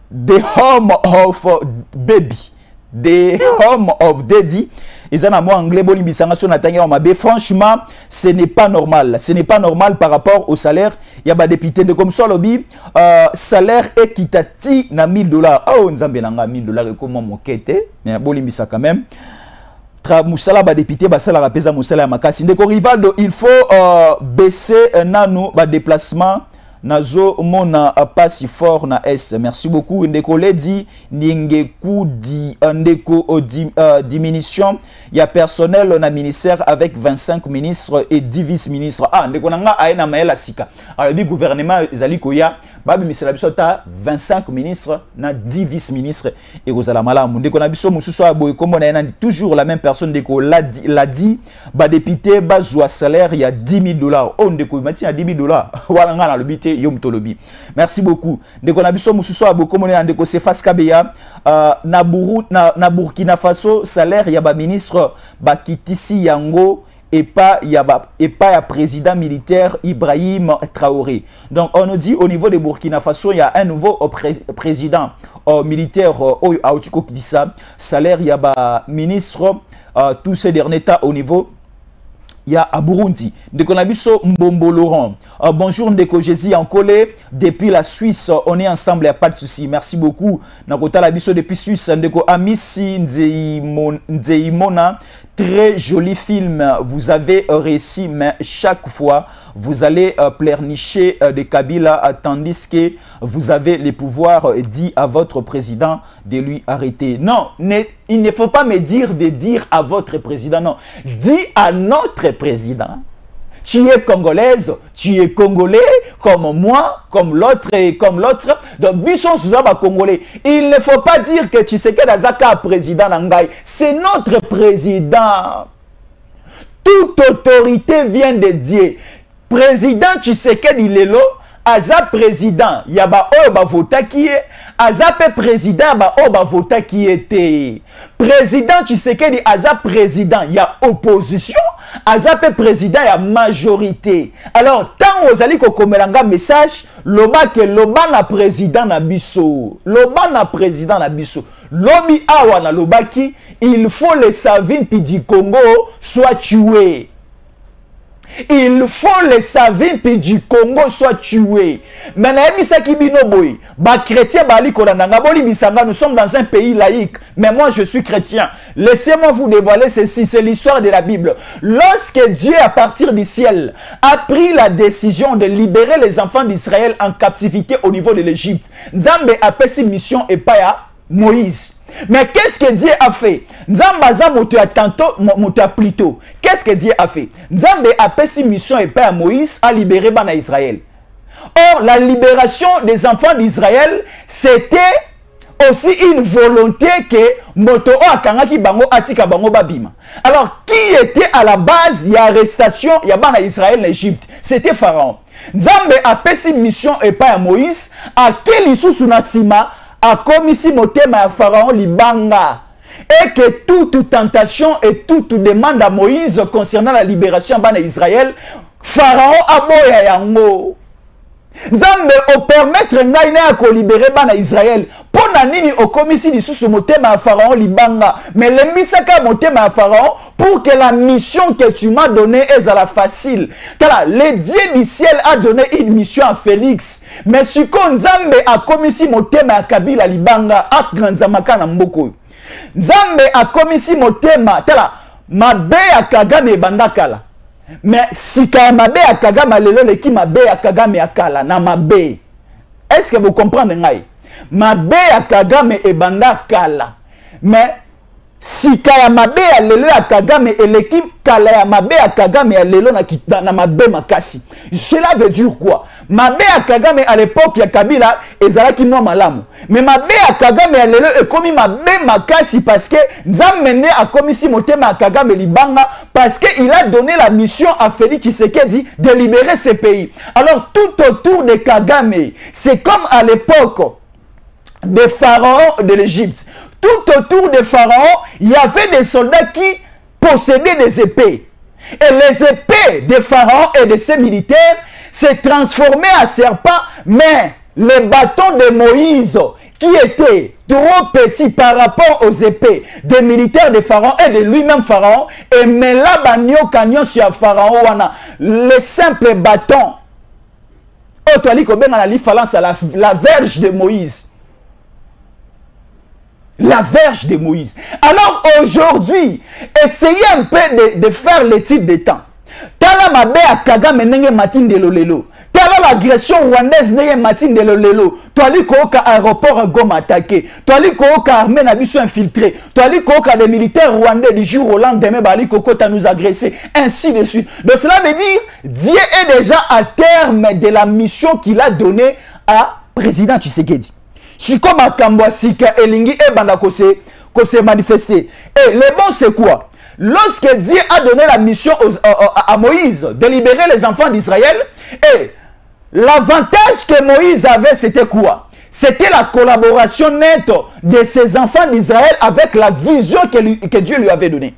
the home of baby, the home of daddy. Ils ont un mot anglais, franchement, ce n'est pas normal. Ce n'est pas normal par rapport au salaire. Il y a des députés de comme ça, lobby, salaire équitatif na $1000. Oh, nous avons $1000 et comment mon quête, mais bon, quand même. Moussala ba député ba sala rapeza Moussala makasi. Ndeko Rivaldo, il faut baisser nano ba déplacement. Nazo mona pas si fort na S. Merci beaucoup. Ndeko Ledi Ningeku di ndeko diminution. Il y a personnel na ministère avec 25 ministres et 10 vice-ministres. Ah, ndeko nanga aena maela sika. Alors le gouvernement ezali koya babi misela biso ta 25 ministres na 10 vice-ministres et rozala malamu. Ndeko na biso mususu aboy kombo na ena toujours la même personne ndeko l'a dit ba député bazwa salaire il y a $10,000. Oh ndeko mati ya $10,000. Wala nga na lobité Yom Tolobi. Merci beaucoup. Ndeko na biso mususu aboy kombo na ndeko Sefas Kabeya na Burkina Faso salaire ya ba ministre bakitisi yango et pas ya président militaire Ibrahim Traoré. Donc on nous dit au niveau de Burkina Faso il y a un nouveau président militaire qui dit ça salaire ya ba ministre tous ces derniers temps au niveau il y a à Burundi. Ndeko Nabiso Mbombo Laurent. Bonjour Ndeko Jésus en collé depuis la Suisse. On est ensemble, il n'y a pas de souci. Merci beaucoup. Nakota Labiso depuis Suisse. Ndeko Amisi Nzeimona. Très joli film. Vous avez réussi, mais chaque fois, vous allez pleurnicher de Kabila tandis que vous avez les pouvoirs. Dit à votre président de lui arrêter. Non, il ne faut pas me dire de dire à votre président. Non, dis à notre président. Tu es congolaise, tu es congolais, comme moi, comme l'autre et comme l'autre. Donc, Bisson Souzaba congolais. Il ne faut pas dire que Tshisekedi Azaka président Nangai. C'est notre président. Toute autorité vient de Dieu. Président Tshisekedi Lelo, Aza président, Yaba Oba Vota qui est. Aza président, Yaba Oba Vota qui était. Président Tshisekedi Aza président, il y a opposition. Azape président et majorité. Alors, tant aux alliés kokomelanga message, loba ke loba na président na biso. Loba na président na biso. Lobi awa na loba ki, il faut les Savines du Congo soient tués. Il faut les Savines du Congo soient tués. Mais nous sommes dans un pays laïque. Mais moi je suis chrétien. Laissez-moi vous dévoiler ceci. C'est l'histoire de la Bible. Lorsque Dieu à partir du ciel a pris la décision de libérer les enfants d'Israël en captivité au niveau de l'Égypte, Nzambe a fait cette mission et pas à Moïse. Mais qu'est-ce que Dieu a fait? Nzambaza moto tantôt moto plutôt. Qu'est-ce que Dieu a fait? Nzambe a fait cette mission et pas à Moïse à libérer Bana Israël. Or la libération des enfants d'Israël c'était aussi une volonté que moto akangaki bango atika bango babima. Alors qui était à la base de l'arrestation ya Bana Israël en Égypte? C'était Pharaon. Nzambe a fait cette mission et pas à Moïse à quel issue nasima a commis si motema ya Pharaon libanga et que toute tentation et toute demande à Moïse concernant la libération de Israël, Pharaon aboya yango. Nzambe o permettre ngai na ko libérer bana Israël. Pona nini o komisi lisusu motema ya Pharaon libanga. Mais lembisaka motema ya Pharaon pour que la mission que tu m'as donnée est à la facile. Tala, le Dieu du ciel a donné une mission à Félix. Mais si Nzambe a komisi motema ya Kabila libanga a granzamaka na mboko. Nzambe a komisi motema. Tala, mabe ya Kagame bandakala. Mais si Kagame ya Kagame lelo leki mabe ya Kagame ya kala na mabe. Est-ce que vous comprenez ngai? Mabe ya Kagame e banda kala. Mais si kaya mabe ya lelo ya Kagame et l'équipe kala ya mabe ya Kagame ya lelo na mabe makasi. Cela veut dire quoi? Mabe ya Kagame à l'époque ya Kabila ezalaki mwa malamu. Mais mabe ya Kagame ya lelo e komi mabe makasi parce que Nzambe a komisi motema ya Kagame libanga parce que il a donné la mission à Félix Tshisekedi de libérer ce pays. Alors tout autour de Kagame, c'est comme à l'époque des pharaons de l'Égypte. Tout autour de Pharaon, il y avait des soldats qui possédaient des épées. Et les épées de Pharaon et de ses militaires s'est transformé en serpent, mais les bâtons de Moïse, qui étaient trop petits par rapport aux épées des militaires de Pharaon et de lui-même Pharaon, et mais là, Banyo sur Pharaon, les simples bâtons, la verge de Moïse. La verge de Moïse. Alors aujourd'hui, essayez un peu de faire l'étude des temps. Tala mabe a Kagame nenge matin de lolelo. Tala l'agression rwandaise nenge matin de lolelo. Toali koka aéroport Goma attaqué. Toali koka armée nabiso infiltré. Toali koka des militaires rwandais du jour au lendemain bali kokota nous agresser. Ainsi de suite. Donc cela veut dire Dieu est déjà à terme de la mission qu'il a donnée à président Tshisekedi. Si comme à Kambouasika Elingi et Banda se manifester. Et le bon c'est quoi? Lorsque Dieu a donné la mission à Moïse de libérer les enfants d'Israël, et l'avantage que Moïse avait, c'était quoi? C'était la collaboration nette de ses enfants d'Israël avec la vision que Dieu lui avait donnée.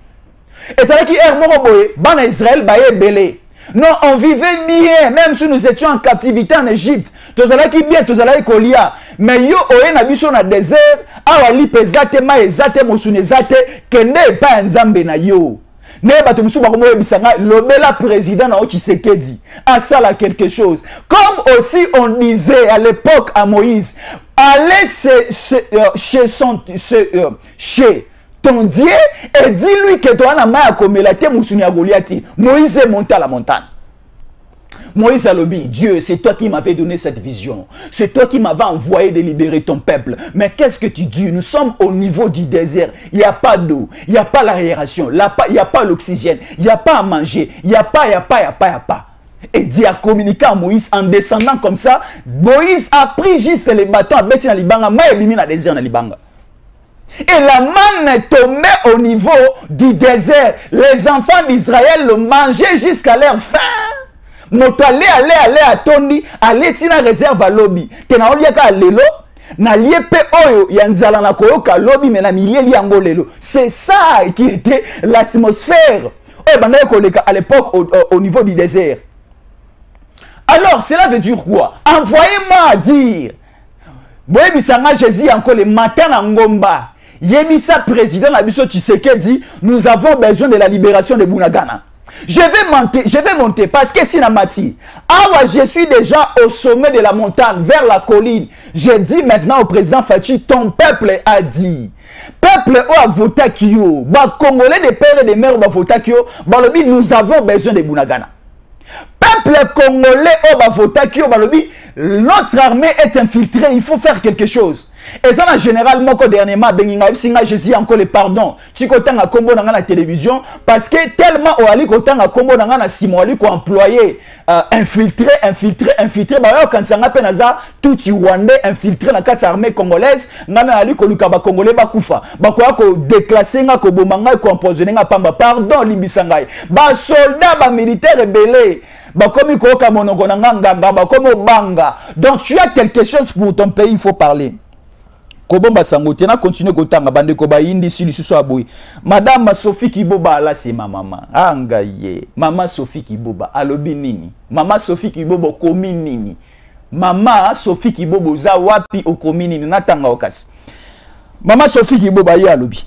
Et c'est-à-dire qu'il est Bana Israël baye belé. Non, on vivait bien, même si nous étions en captivité en Égypte. Tous allons qui bien, tous allons kolia. Mais yo oye na biso na désert, awa li pezate ma ezate mosunezate kende pa nzambe na yo. Ne bato musu ba komo bisanga lobela président na Tshisekedi. A ça là quelque chose. Comme aussi on disait à l'époque à Moïse, allez chez ton Dieu et dis-lui que toi na ma komela te musuni ya Goliath. Moïse est monté à la montagne. Moïse a lobby, Dieu, c'est toi qui m'avais donné cette vision. C'est toi qui m'avais envoyé de libérer ton peuple. Mais qu'est-ce que tu dis? Nous sommes au niveau du désert. Il n'y a pas d'eau. Il n'y a pas l'aération. Il n'y a pas l'oxygène. Il n'y a pas à manger. Il n'y a pas. Et Dieu a communiqué à Moïse en descendant comme ça. Moïse a pris juste les bâtons à Beti na Libanga. Maïbimi na désert na Libanga. Et la manne est tombée au niveau du désert. Les enfants d'Israël le mangeaient jusqu'à leur faim. Moto aller à Tony, aller tina réserve à lobby. Tena oliaka lelo, na liepe oyo yanzala na koyoka lobby mais na milieli yango lelo. C'est ça qui était l'atmosphère. Oyo banda koleka à l'époque au niveau du désert. Alors cela veut dire quoi? Envoyez-moi dire. Boye bisanga Jésus encore le matin na ngomba. Yebisa président na biso Tshisekedi, nous avons besoin de la libération de Bunagana. Je vais monter parce que si Namati, je suis déjà au sommet de la montagne, vers la colline. Je dis maintenant au président Fachi, ton peuple a dit. Peuple a voté Kyo, Congolais des pères et des mères a voté Kyo, nous avons besoin de Bunagana. Peuple congolais a voté Kyo, notre armée est infiltrée, il faut faire quelque chose. Et ça, en général, moi, dernièrement, Jésus encore le pardon. Tu connais un combo dans la télévision parce que tellement on a dit qu'on a un combo dans la Simon, qu'on employé, infiltré. Bah, quand ça n'a pas naza, tout Rwandais infiltré dans la armée congolaise, n'a pas dit qu'on a congolais bakufa. Bah, quoi, qu'on déclassé, qu'on bomanga, qu'on empoisonné, pamba, pardon, libisangai. Bah, soldats, bah, militaires rebellés. Donc tu as quelque chose pour ton pays, il faut parler. Kobomba sangote na continue kotanga bande ko ba indi si lisusu aboyi. Madame Sophie Kiboba là c'est ma maman. Angaye. Maman Sophie Kiboba alobi nini? Maman Sophie Kiboba komi nini? Mama Sophie Kibobo za wapi okomini natanga okasi. Mama Sophie Kiboba ya lobi.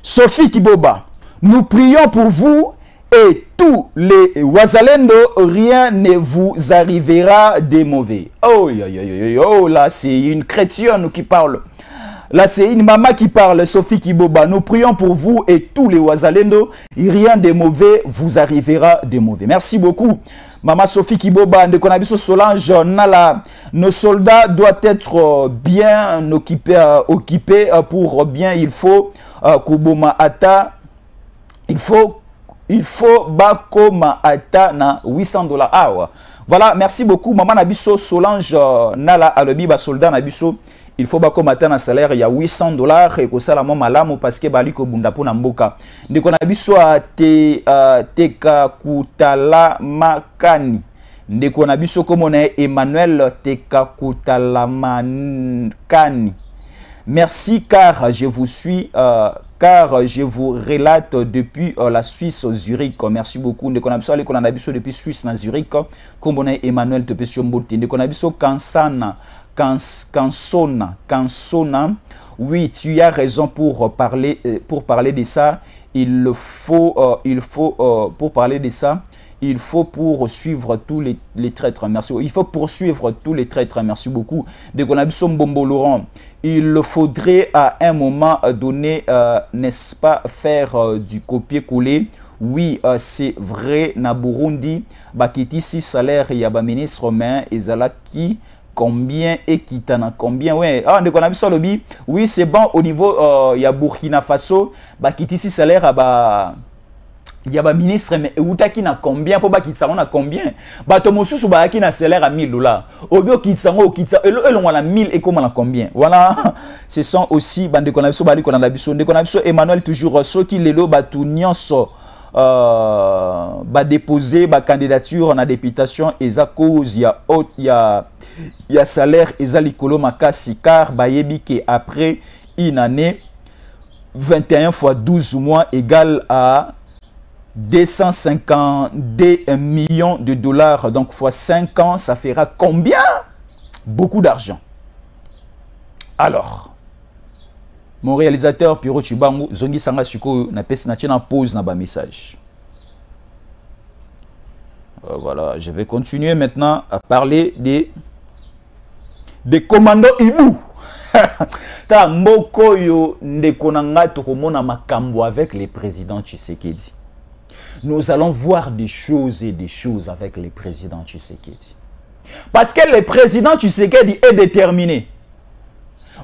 Sophie Kiboba, nous prions pour vous et tous les Wazalendo, rien ne vous arrivera de mauvais. Oh, oh, là c'est une chrétienne qui parle. Là, c'est une maman qui parle, Sophie Kiboba. Nous prions pour vous et tous les Wazalendo. Rien de mauvais vous arrivera de mauvais. Merci beaucoup. Maman Sophie Kiboba, de Konabiso Solange, nos soldats doivent être bien occupés pour bien. Il faut Kuboma Ata. Il faut Bakoma Ata na $800. Ah, ouais. Voilà, merci beaucoup. Maman Nabiso Solange, Nala Alobi, soldat Nabiso. Il faut que matin un salaire il y a $800 et que ça la malamu parce que bali ko bunda pona mboka ndeko na biso teka kutala makani ndeko na biso comme na Emmanuel teka kutala makani. Merci car je vous suis car je vous relate depuis la Suisse Zurich. Merci beaucoup ndeko na biso ali ko na biso depuis Suisse na Zurich comme na Emmanuel te pesio mbote ndeko na biso kansana Kansona, oui, tu as raison pour parler de ça. Il faut pour parler de ça, il faut poursuivre tous les traîtres. Merci. Il faut poursuivre tous les traîtres. Merci beaucoup. De Konabison Bombo Laurent, il faudrait à un moment donné, n'est-ce pas, faire du copier-coller. Oui, c'est vrai. Na Burundi, bakiti si salaire il y a ba ministre romain et Zalaki. Combien et Kitana combien ouais ah on a vu ça lobby oui c'est bon au niveau il y a Burkina Faso bah qui ici salaire à bah il y a ba ministre mais utaki na combien pour ba qui ça on a combien bah to mosusu ba qui na salaire à $1000 au bio qui ça on a 1000 et comment on a combien voilà ce sont aussi bande qu'on a vu ça bali qu'on a biso de qu'on a vu ça Emmanuel toujours ceux qui les lo ba tout nyonso ba déposer ba candidature en députation et za cause il y a salaire et za likolo makasi car ba yebi que après une année 21 fois 12 mois égale à 252 millions de dollars donc fois 5 ans ça fera combien? Beaucoup d'argent. Alors mon réalisateur Piro Chibangu zongi sanga siko na pesi na tena pause na ba message. Voilà, je vais continuer maintenant à parler des commandos Ibu. Ta mboko yo ndeko nanga tokomona makambo avec les présidents Tshisekedi. Nous allons voir des choses et des choses avec les présidents Tshisekedi. Parce que le président Tshisekedi est déterminé.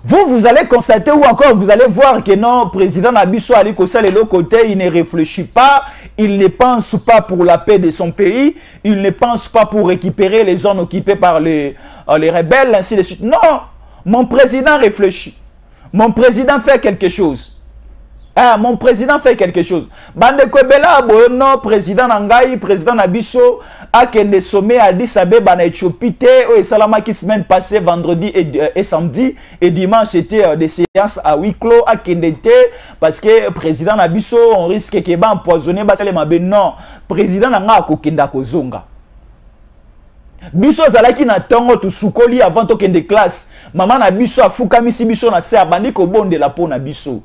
Vous allez constater ou encore vous allez voir que non, président Nabiso Ali Kossa de l'autre côté, il ne réfléchit pas, il ne pense pas pour la paix de son pays, il ne pense pas pour récupérer les zones occupées par les rebelles, ainsi de suite. Non, mon président réfléchit, mon président fait quelque chose. Ah, mon président fait quelque chose. Bande Kobela, non, président Nangaï, président Nabiso, a qu'un sommet à Addis Abeba, en Éthiopie, et Salama qui semaine passée, vendredi et samedi, et dimanche, c'était des séances à huis clos, à Kendete, parce que président Nabiso, on risque qu'il va empoisonner, non, président Nanga, Kokenda Kozonga. Biso zalaki na tongo tu sukoli avant to kende classe. Maman na biso afuka misi biso na se abandi ko bonde la po na biso.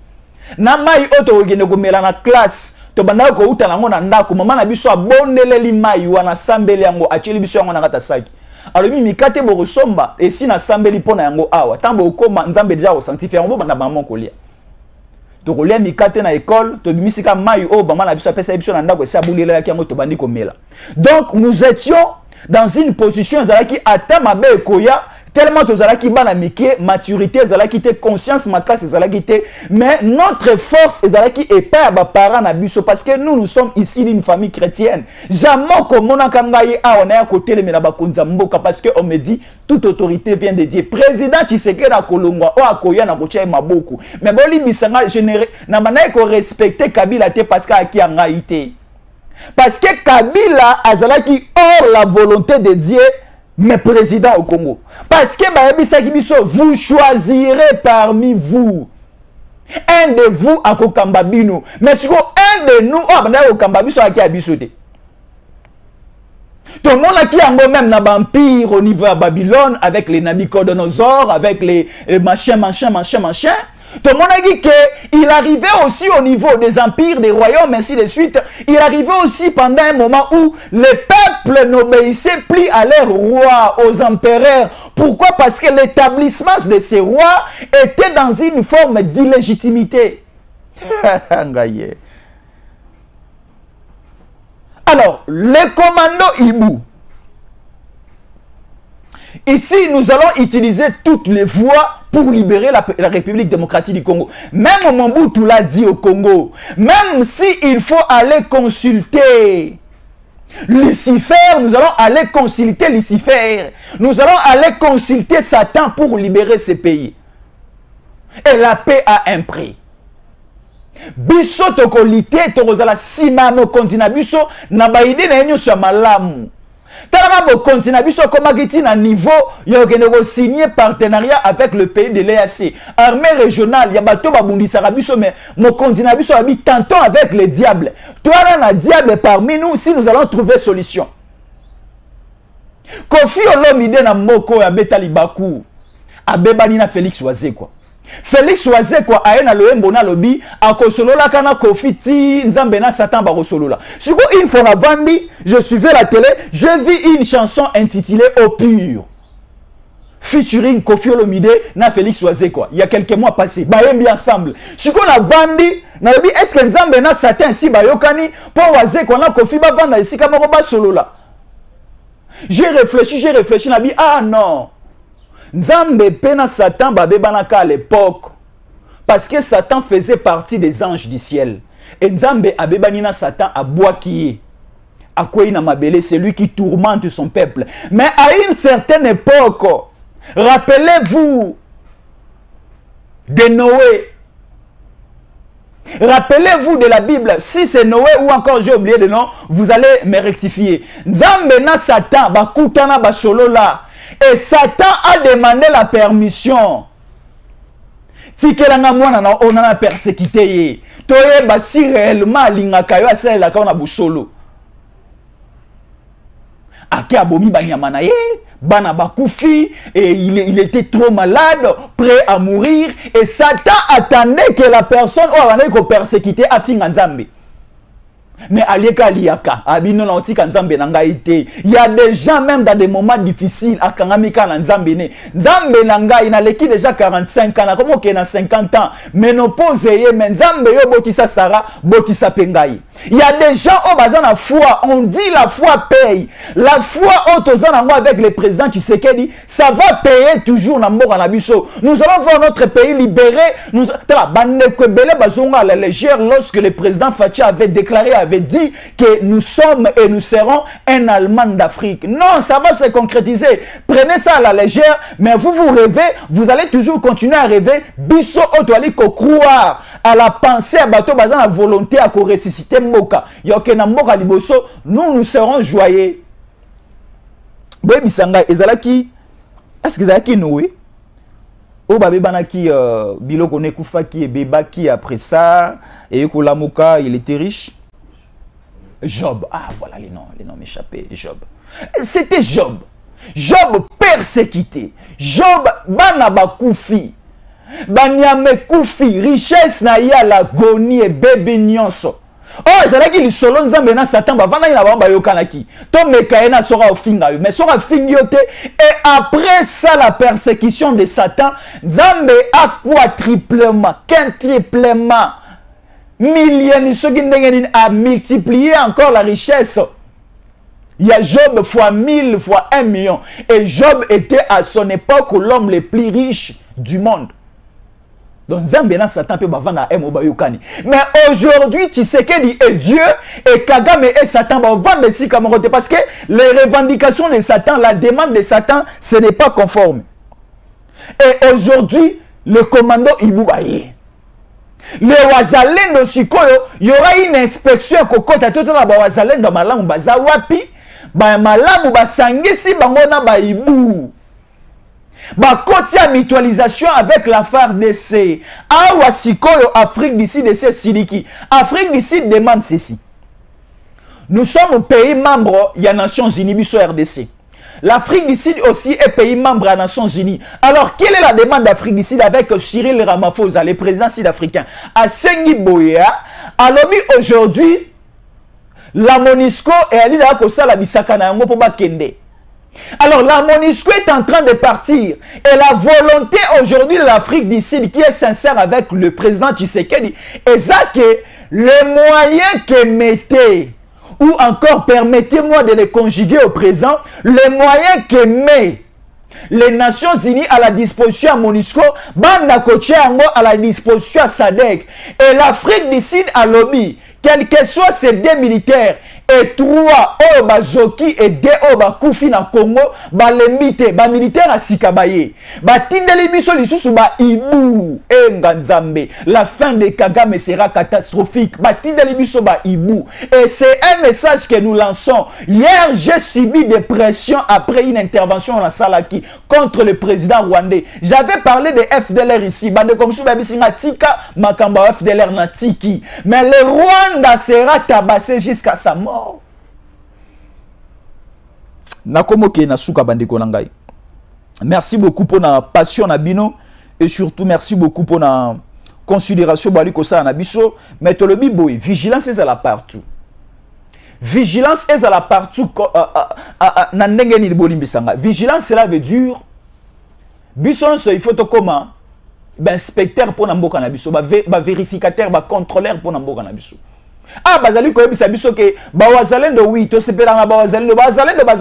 Na mai oto ogene komela na classe to banda ko uta nango na ndako mama na biso abondeleli mai wana sambeli yango acheli biso yango na kata saki alobi mikate bo somba et si na sambeli pona yango awa tambo okoma nzambe deja ko sanctifier yango banda maman kolia to kolia mikate na école to bimisika mai o mama na biso apesa biso na ndako esi abondeleli yango to bandi komela. Donc nous étions dans une position zalaki ata mabe koya tellement que zalaki bana mike maturité zalaki te conscience makasi zalaki te mais notre force zalaki epaya ba parents na biso parce que nous sommes ici d'une famille chrétienne jamais comme on a kangaye a on est à côté le mena ba konza mboka parce que on me dit toute autorité vient de Dieu président Tshisekedi na Kolongwa o akoya na kocha maboko mais boli bisanga généré na bana ko respecter Kabila te parce que aki angaité parce que Kabila azalaki hors la volonté de Dieu. Mais président au Congo. Parce que vous choisirez parmi vous un de vous à Kokambabino. Mais si un de nous, Tout le monde a qui a même un empire au niveau de Babylone avec les Nabucodonosor, avec les machin. Tout le monde a dit qu'il arrivait aussi au niveau des empires, des royaumes, ainsi de suite. Il arrivait aussi pendant un moment où les peuples n'obéissaient plus à leurs rois, aux empereurs. Pourquoi? Parce que l'établissement de ces rois était dans une forme d'illégitimité. Alors, les commandos Ibu. Ici, nous allons utiliser toutes les voies pour libérer la République démocratique du Congo. Même Mobutu l'a dit au Congo. Même s'il faut aller consulter Lucifer, nous allons aller consulter Lucifer. Nous allons aller consulter Satan pour libérer ce pays. Et la paix a un prix. Biso tokolite tokozala sima mo kontina biso na baide na enyo sha malamu. Tala mo kontina biso koma kiti na niveau yo kende signer partenariat avec le pays de l'EAC. Armée régionale ya bato babundisa biso mais mo kontina biso abi tantôt avec les diables. Toi na diable parmi nous si nous allons trouver solution. Kofi Olomide na moko ya Betali Baku abebani na Félix Oise quoi. Félix Oise quoi aena loembo na lobi akosolola kana Kofiti nzambe na Satan ba kosolola. Siko une fois na vandi, je suivais la télé, je vis une chanson intitulée Au pur. Featuring Kofi Olomide na Félix Oise quoi. Il y a quelques mois passés, ba yembi ensemble. Siko na vandi, na lobi est-ce que nzambe na Satan si ba yokani po Oise quoi na Kofi ba vanda ici kama ba solola. J'ai réfléchi na bi ah non. Nzambe pena Satan babebanaka à l'époque parce que Satan faisait partie des anges du ciel et Nzambe abebanina Satan à Boakiye à Kouina Mabele, c'est lui qui tourmente son peuple. Mais à une certaine époque, rappelez-vous de Noé. Rappelez-vous de la Bible. Si c'est Noé ou encore j'ai oublié le nom, vous allez me rectifier. Nzambe na Satan bakutana basolola. Et Satan a demandé la permission. Si quelqu'un a persécuté, si réellement l'ingakayo a celle la kaona busolo. Ake abomi banyamana ye, bana bakufi et il était trop malade, prêt à mourir et Satan attendait que la personne ou persécuté a fini Nzambe. Mais alieka liaka abino na otika nzambe na ngai te. Il y a des gens même dans des moments difficiles akangamika na nzambe ne. Nzambe na ngai na leki déjà 45 ans na komo ke na 50 ans. Ménopause ye mais nzambe yo botisa Sarah botisa pengai. Il y a des gens au bazan la foi, on dit la foi paye. La foi autozana avec le président Tshisekedi, ça va payer toujours na mort na biso. Nous allons voir notre pays libéré. Nous à la légère lorsque le président Fachi avait déclaré, avait dit que nous sommes et nous serons un Allemand d'Afrique. Non, ça va se concrétiser. Prenez ça à la légère, mais vous rêvez, vous allez toujours continuer à rêver. Biso otoaliko croire à la pensée à bateau bazan la volonté à ressusciter moka. Yokena moka liboso, nous serons joyeux. Baby sanga ezalaki est-ce que ezalaki Noé? O babé banaki biloko ne kufa qui est beba qui après ça et kolamoka il était riche. Job, ah voilà les noms m'échappaient. Job, c'était Job. Job persécuté. Job banaba koufi. Banyame koufi, richesse na ya la goni et bébé nyonso. Oh, c'est là qu'il solo nzambe na Satan ba vana ina ba yokanaki. To mekaena sora ofinga mais sora fingiote et après ça la persécution de Satan, nzambe a quadruplement, quintuplement millions ceux qui a multiplié encore la richesse. Il y a Job fois 1000 fois 1 million et Job était à son époque l'homme le plus riche du monde. Donc Zambena Satan peut bavana emo bayukani. Mais aujourd'hui Tshisekedi est Dieu et Kagame et Satan bavana ici comme parce que les revendications de Satan, la demande de Satan, ce n'est pas conforme. Et aujourd'hui le commando Ibubaye. Le Wazalendo Sikoyo, il y aura une inspection kokota tout la Wazalendo malamu bazawapi, ba malamu basangisi bangona ba Ibu. Bakoti a mutualisation avec la FARDC. Awa Sikoyo, Afrique du Sud, c'est Siliki. Afrique du Sud demande ceci. Nous sommes un pays membre, il y a Nations Unies, biso RDC. L'Afrique du Sud aussi est pays membre des Nations Unies. Alors, quelle est la demande d'Afrique du Sud avec Cyril Ramaphosa, le président sud-africain? À Sengi Boya, alors aujourd'hui, la MONUSCO est allée dans la Bisakana pour Bakende. Alors, la MONUSCO est en train de partir. Et la volonté aujourd'hui de l'Afrique du Sud, qui est sincère avec le président Tshisekedi, est ça que les moyens que mettez, ou encore permettez-moi de les conjuguer au présent, les moyens que met les Nations Unies à la disposition à MONUSCO, Banda Kochiango à la disposition à SADC, et l'Afrique du Sud à lobby, quels que soient ces deux militaires, et 3 Bazoki et 2 Koufi na Congo, Balembite, militaire à Sikabaye, Tindeli biso lisusu Ibu, Nganzambe, la fin de Kagame sera catastrophique, Tindeli biso Ibu. Et c'est un message que nous lançons. Hier, j'ai subi des pressions après une intervention en Salaki contre le président rwandais. J'avais parlé de FDLR ici, Bande comme sous Babisinga Tika, Makamba FDLR na Tiki. Mais le Rwanda sera tabassé jusqu'à sa mort. Nakomoke na suka bandeko nangai. Merci beaucoup pour la passion na bino et surtout merci beaucoup pour la considération baliko sa na biso. Mais to le biboy, vigilance est à la partout. Vigilance est à la partout na ndenge ni bolimbisanga. Vigilance cela veut dire biso il faut to comment inspecteur pour na mboka na biso, ba vérificateur, ba contrôleur pour na mboka na biso. Ah, bazali ko yebisa biso ke bawazalendo oui to sepelanga bawazalendo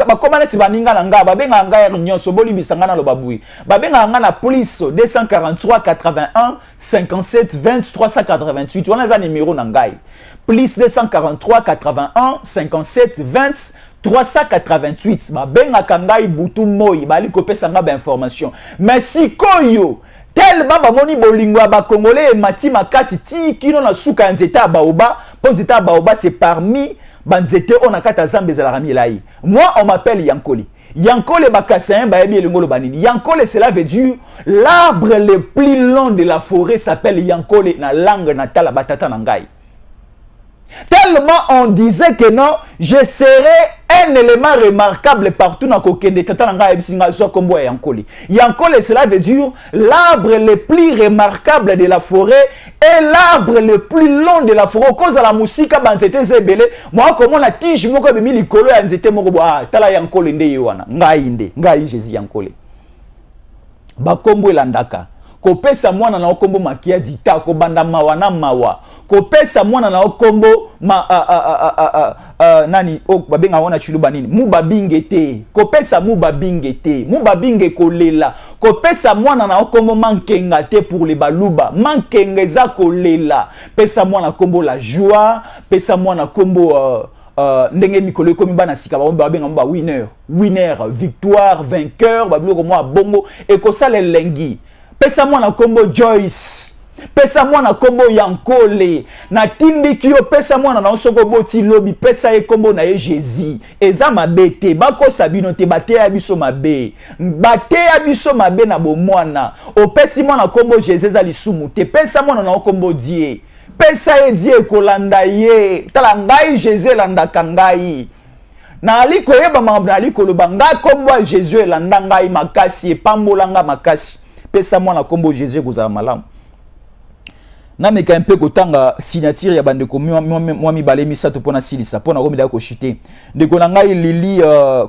bakomaneti baninga na nga babenga nga nyonso bolimbisa nga na lobabui babenga nga na police 243 81 57 20 388 wana za numéro na ngai police 243 81 57 20 388 babenga kangai butu moi bali kopesa nga ba information mais si koyo tellement bamoni bolingwa ba congolais mati makasi ti kino na suka nzeta baoba po nzeta baoba c'est parmi banzete on a kata zambe za la ramilai. Moi on m'appelle Yankole. Yankole bakassin ba yebi elingolo banini. Yankole cela veut dire l'arbre le plus long de la forêt s'appelle Yankole na langue natala batata nangai. Tellement on disait que non, je serais un élément remarquable partout dans Kokende. Yankole, cela veut dire l'arbre le plus remarquable de la forêt et l'arbre le plus long de la forêt. Cause à la musique, moi, comme on a tige, moi, comme il colo, et nzete moko ah, tala Yankole nde yoana, ngai Jésus Yankole. Bakombo landaka. Kopesa mwana na okombo makia dita ko banda mawana mawa kopesa mwana na okombo nani o babenga wana chuluba nini muba bingete kopesa muba bingete muba binge kolela kopesa mwana na okombo mankenga te pour les baluba mankenga za kolela pesa mwana kombo la joie pesa mwana kombo ndenge mikolo komi bana sika babenga mba winner victoire vainqueur babilo ko mwa bongo et ko sala lengi. Pesa mwana kombo Joyce. Pesa mwana kombo Yankole. Na tindiki yo pesa mwana na osoko boti lobi. Pesa ye kombo na ye Jésus. Eza mabete. Bako sabino te bate ya biso mabe. Bate ya biso mabe na bo mwana. O pesi mwana kombo Jésus za lisumu te. Pesa mwana na okombo die. Pesa ye die kolanda ye. Tala ngai Jésus landa kangai. Na aliko yeba mabna aliko loba. Nga kombo Jésus landa ngai makasi. Pambolanga makasi. Pesa mwana kombo Jésus kozala malamu. Na meka un peu kotanga signature ya bandeko moi mibale misato pona silisa pona ko midako chité. Ndeko na ngai Lili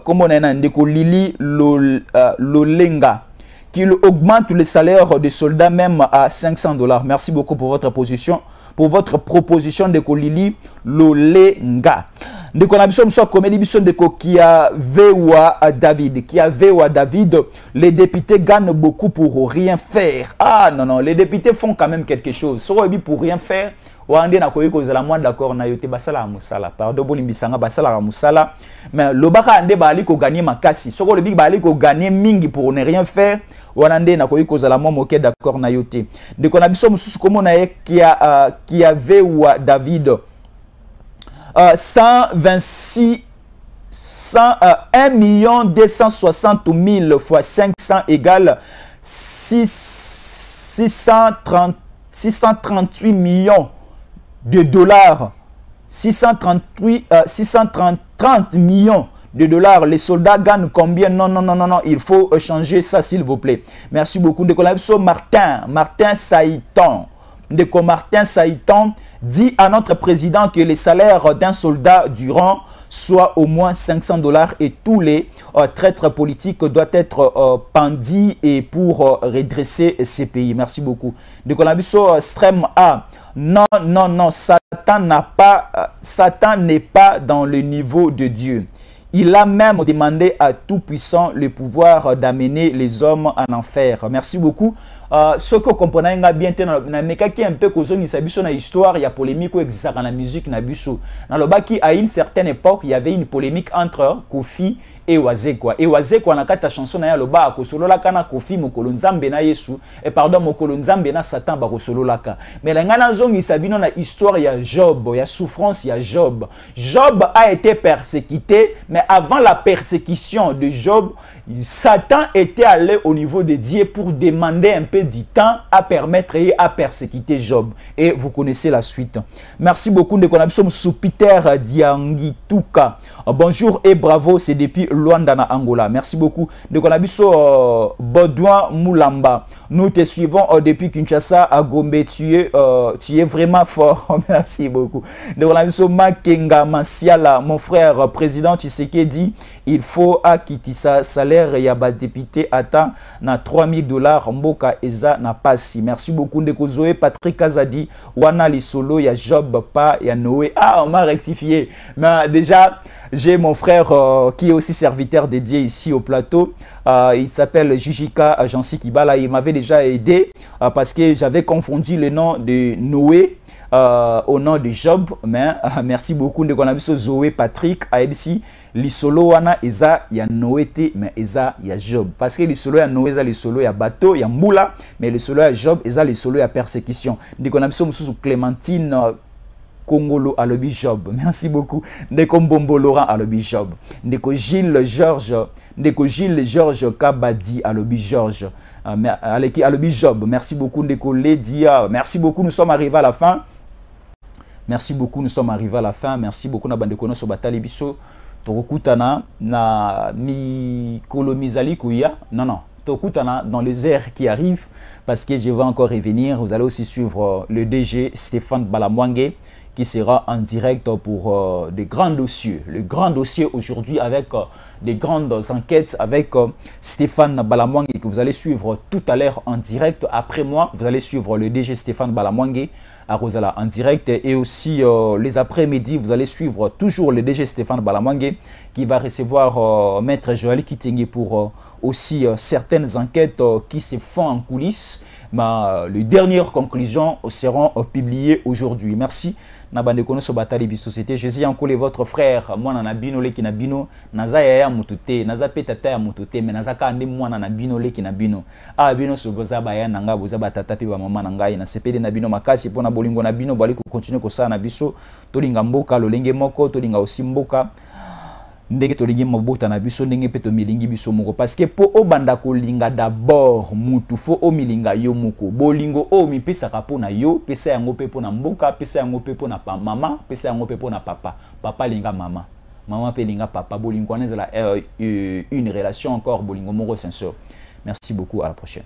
kombo na na ndeko Lili Lolenga qui augmente le salaire des soldats même à $500. Merci beaucoup pour votre proposition de Lili Lolenga. De qu'on a besoin de comédie de qui a vewa David, les députés gagnent beaucoup pour rien faire. Ah non, les députés font quand même quelque chose. Pour rien faire, Wande na koyi kozala moi d'accord na yote basala musala. Pardon bolimbisanga basala musala. Mais lobaka ande bali ko gagner makasi. Soko le big bali ko gagner mingi pour ne rien faire. Wande na koyi kozala moi moke d'accord na yote. De qu'on a besoin mususu komona qui a vewa David. 1 260 000 fois 500 égale 638 millions de dollars 630 millions de dollars. Les soldats gagnent combien? Non, non, non, non, non. Il faut changer ça, s'il vous plaît. Merci beaucoup. Ndeko Martin Saïton. Ndeko Martin Saïton dit à notre président que les salaires d'un soldat durant soit au moins 500 $ et tous les traîtres politiques doivent être pendus et pour redresser ces pays. Merci beaucoup. Ndeko Nabiso Strem A. Non, non, non. Satan n'est pas dans le niveau de Dieu. Il a même demandé à Tout-Puissant le pouvoir d'amener les hommes en enfer. Merci beaucoup. Ce que vous comprenez bien, qui un peu causé une histoire, il y a polémique ou existe dans la musique nabiso. Dans le bas qui à une certaine époque, il y avait une polémique entre Kofi et Wazekwa. Et Wazekwa na kata chanson na loba ko solo la kana Kofi mokolo nzambe na Yesu et pardon mokolo nzambe na Satan ba ko solo la ka. Mais la ngana zongi sabino na histoire ya Job, ya souffrance ya Job. Job a été persécuté, mais avant la persécution de Job, Satan était allé au niveau de Dieu pour demander un peu du temps à permettre et à persécuter Job. Et vous connaissez la suite. Merci beaucoup de connaître sous Peter Diangituka. Bonjour et bravo, c'est depuis Luanda na Angola. Merci beaucoup de connaître Baudouin Moulamba. Nous te suivons depuis Kinshasa à Gombe. Tu es vraiment fort. Merci beaucoup. De connaître Makenga Masiala, mon frère président Tshisekedi, il faut acquitter sa salaire. Il y a des députés attend na 3000 $ mboka eza na pasi. Merci beaucoup de Zoé Patrick Azadi wana lisolo ya Job pas ya Noé. Ah, on m'a rectifié. Mais déjà j'ai mon frère qui est aussi serviteur dédié ici au plateau. Il s'appelle Jujika Agency Kibala. Il m'avait déjà aidé parce que j'avais confondu le nom de Noé au nom de Job. Mais merci beaucoup de connaître Zoé Patrick ABC. Lisolo wana eza ya Noé te mais eza ya Job parce que lisolo ya Noé eza lisolo ya bateau ya mbula mais lisolo ya Job eza lisolo ya persécution. Ndeko na biso mususu Clémentine Kongolo à l'obi Job. Merci beaucoup. Ndeko Mbombo Laurent à l'obi Job. Ndeko Gilles Georges Kabadi à l'obi Georges. À l'obi Job. Merci beaucoup Ndeko Ledia. Merci beaucoup, nous sommes arrivés à la fin. Merci beaucoup, nous sommes arrivés à la fin. Merci beaucoup na bande kono so batali biso. Tokutana na mikolo mizali kuya. Non, non. Tokutana dans les airs qui arrivent parce que je vais encore revenir. Vous allez aussi suivre le DG Stéphane Balamwange qui sera en direct pour des grands dossiers. Le grand dossier aujourd'hui avec des grandes enquêtes avec Stéphane Balamwange que vous allez suivre tout à l'heure en direct. Après moi, vous allez suivre le DG Stéphane Balamwange à Rosala en direct et aussi les après-midi, vous allez suivre toujours le DG Stéphane Balamwange qui va recevoir Maître Joël Kitenge pour aussi certaines enquêtes qui se font en coulisses. Mais les dernières conclusions seront publiées aujourd'hui. Merci. Nabande kono so batali biso c'était Jésus encore votre frère mwana na bino leki na bino naza ya mutute naza petata ya mutute mais naza ka ndi mwana na bino leki na bino a bino so boza baya nanga boza batata pe ba mama na ngai na sepede na bino makasi pona bolingo na bino bali ko continuer ko sana biso tolinga mboka lolenge moko tolinga aussi mboka ndenge tolingi mabota na biso ndenge pe to milingi biso moko parce que po obanda kolinga d'abord mutu fo o milinga yo moko bolingo o mipesa ka pona yo pesa yango pe pona mboka pesa yango pe pona mama pesa yango pe pona papa linga mama pe linga papa bolingo on est une relation encore bolingo moko sincère. Merci beaucoup, à la prochaine.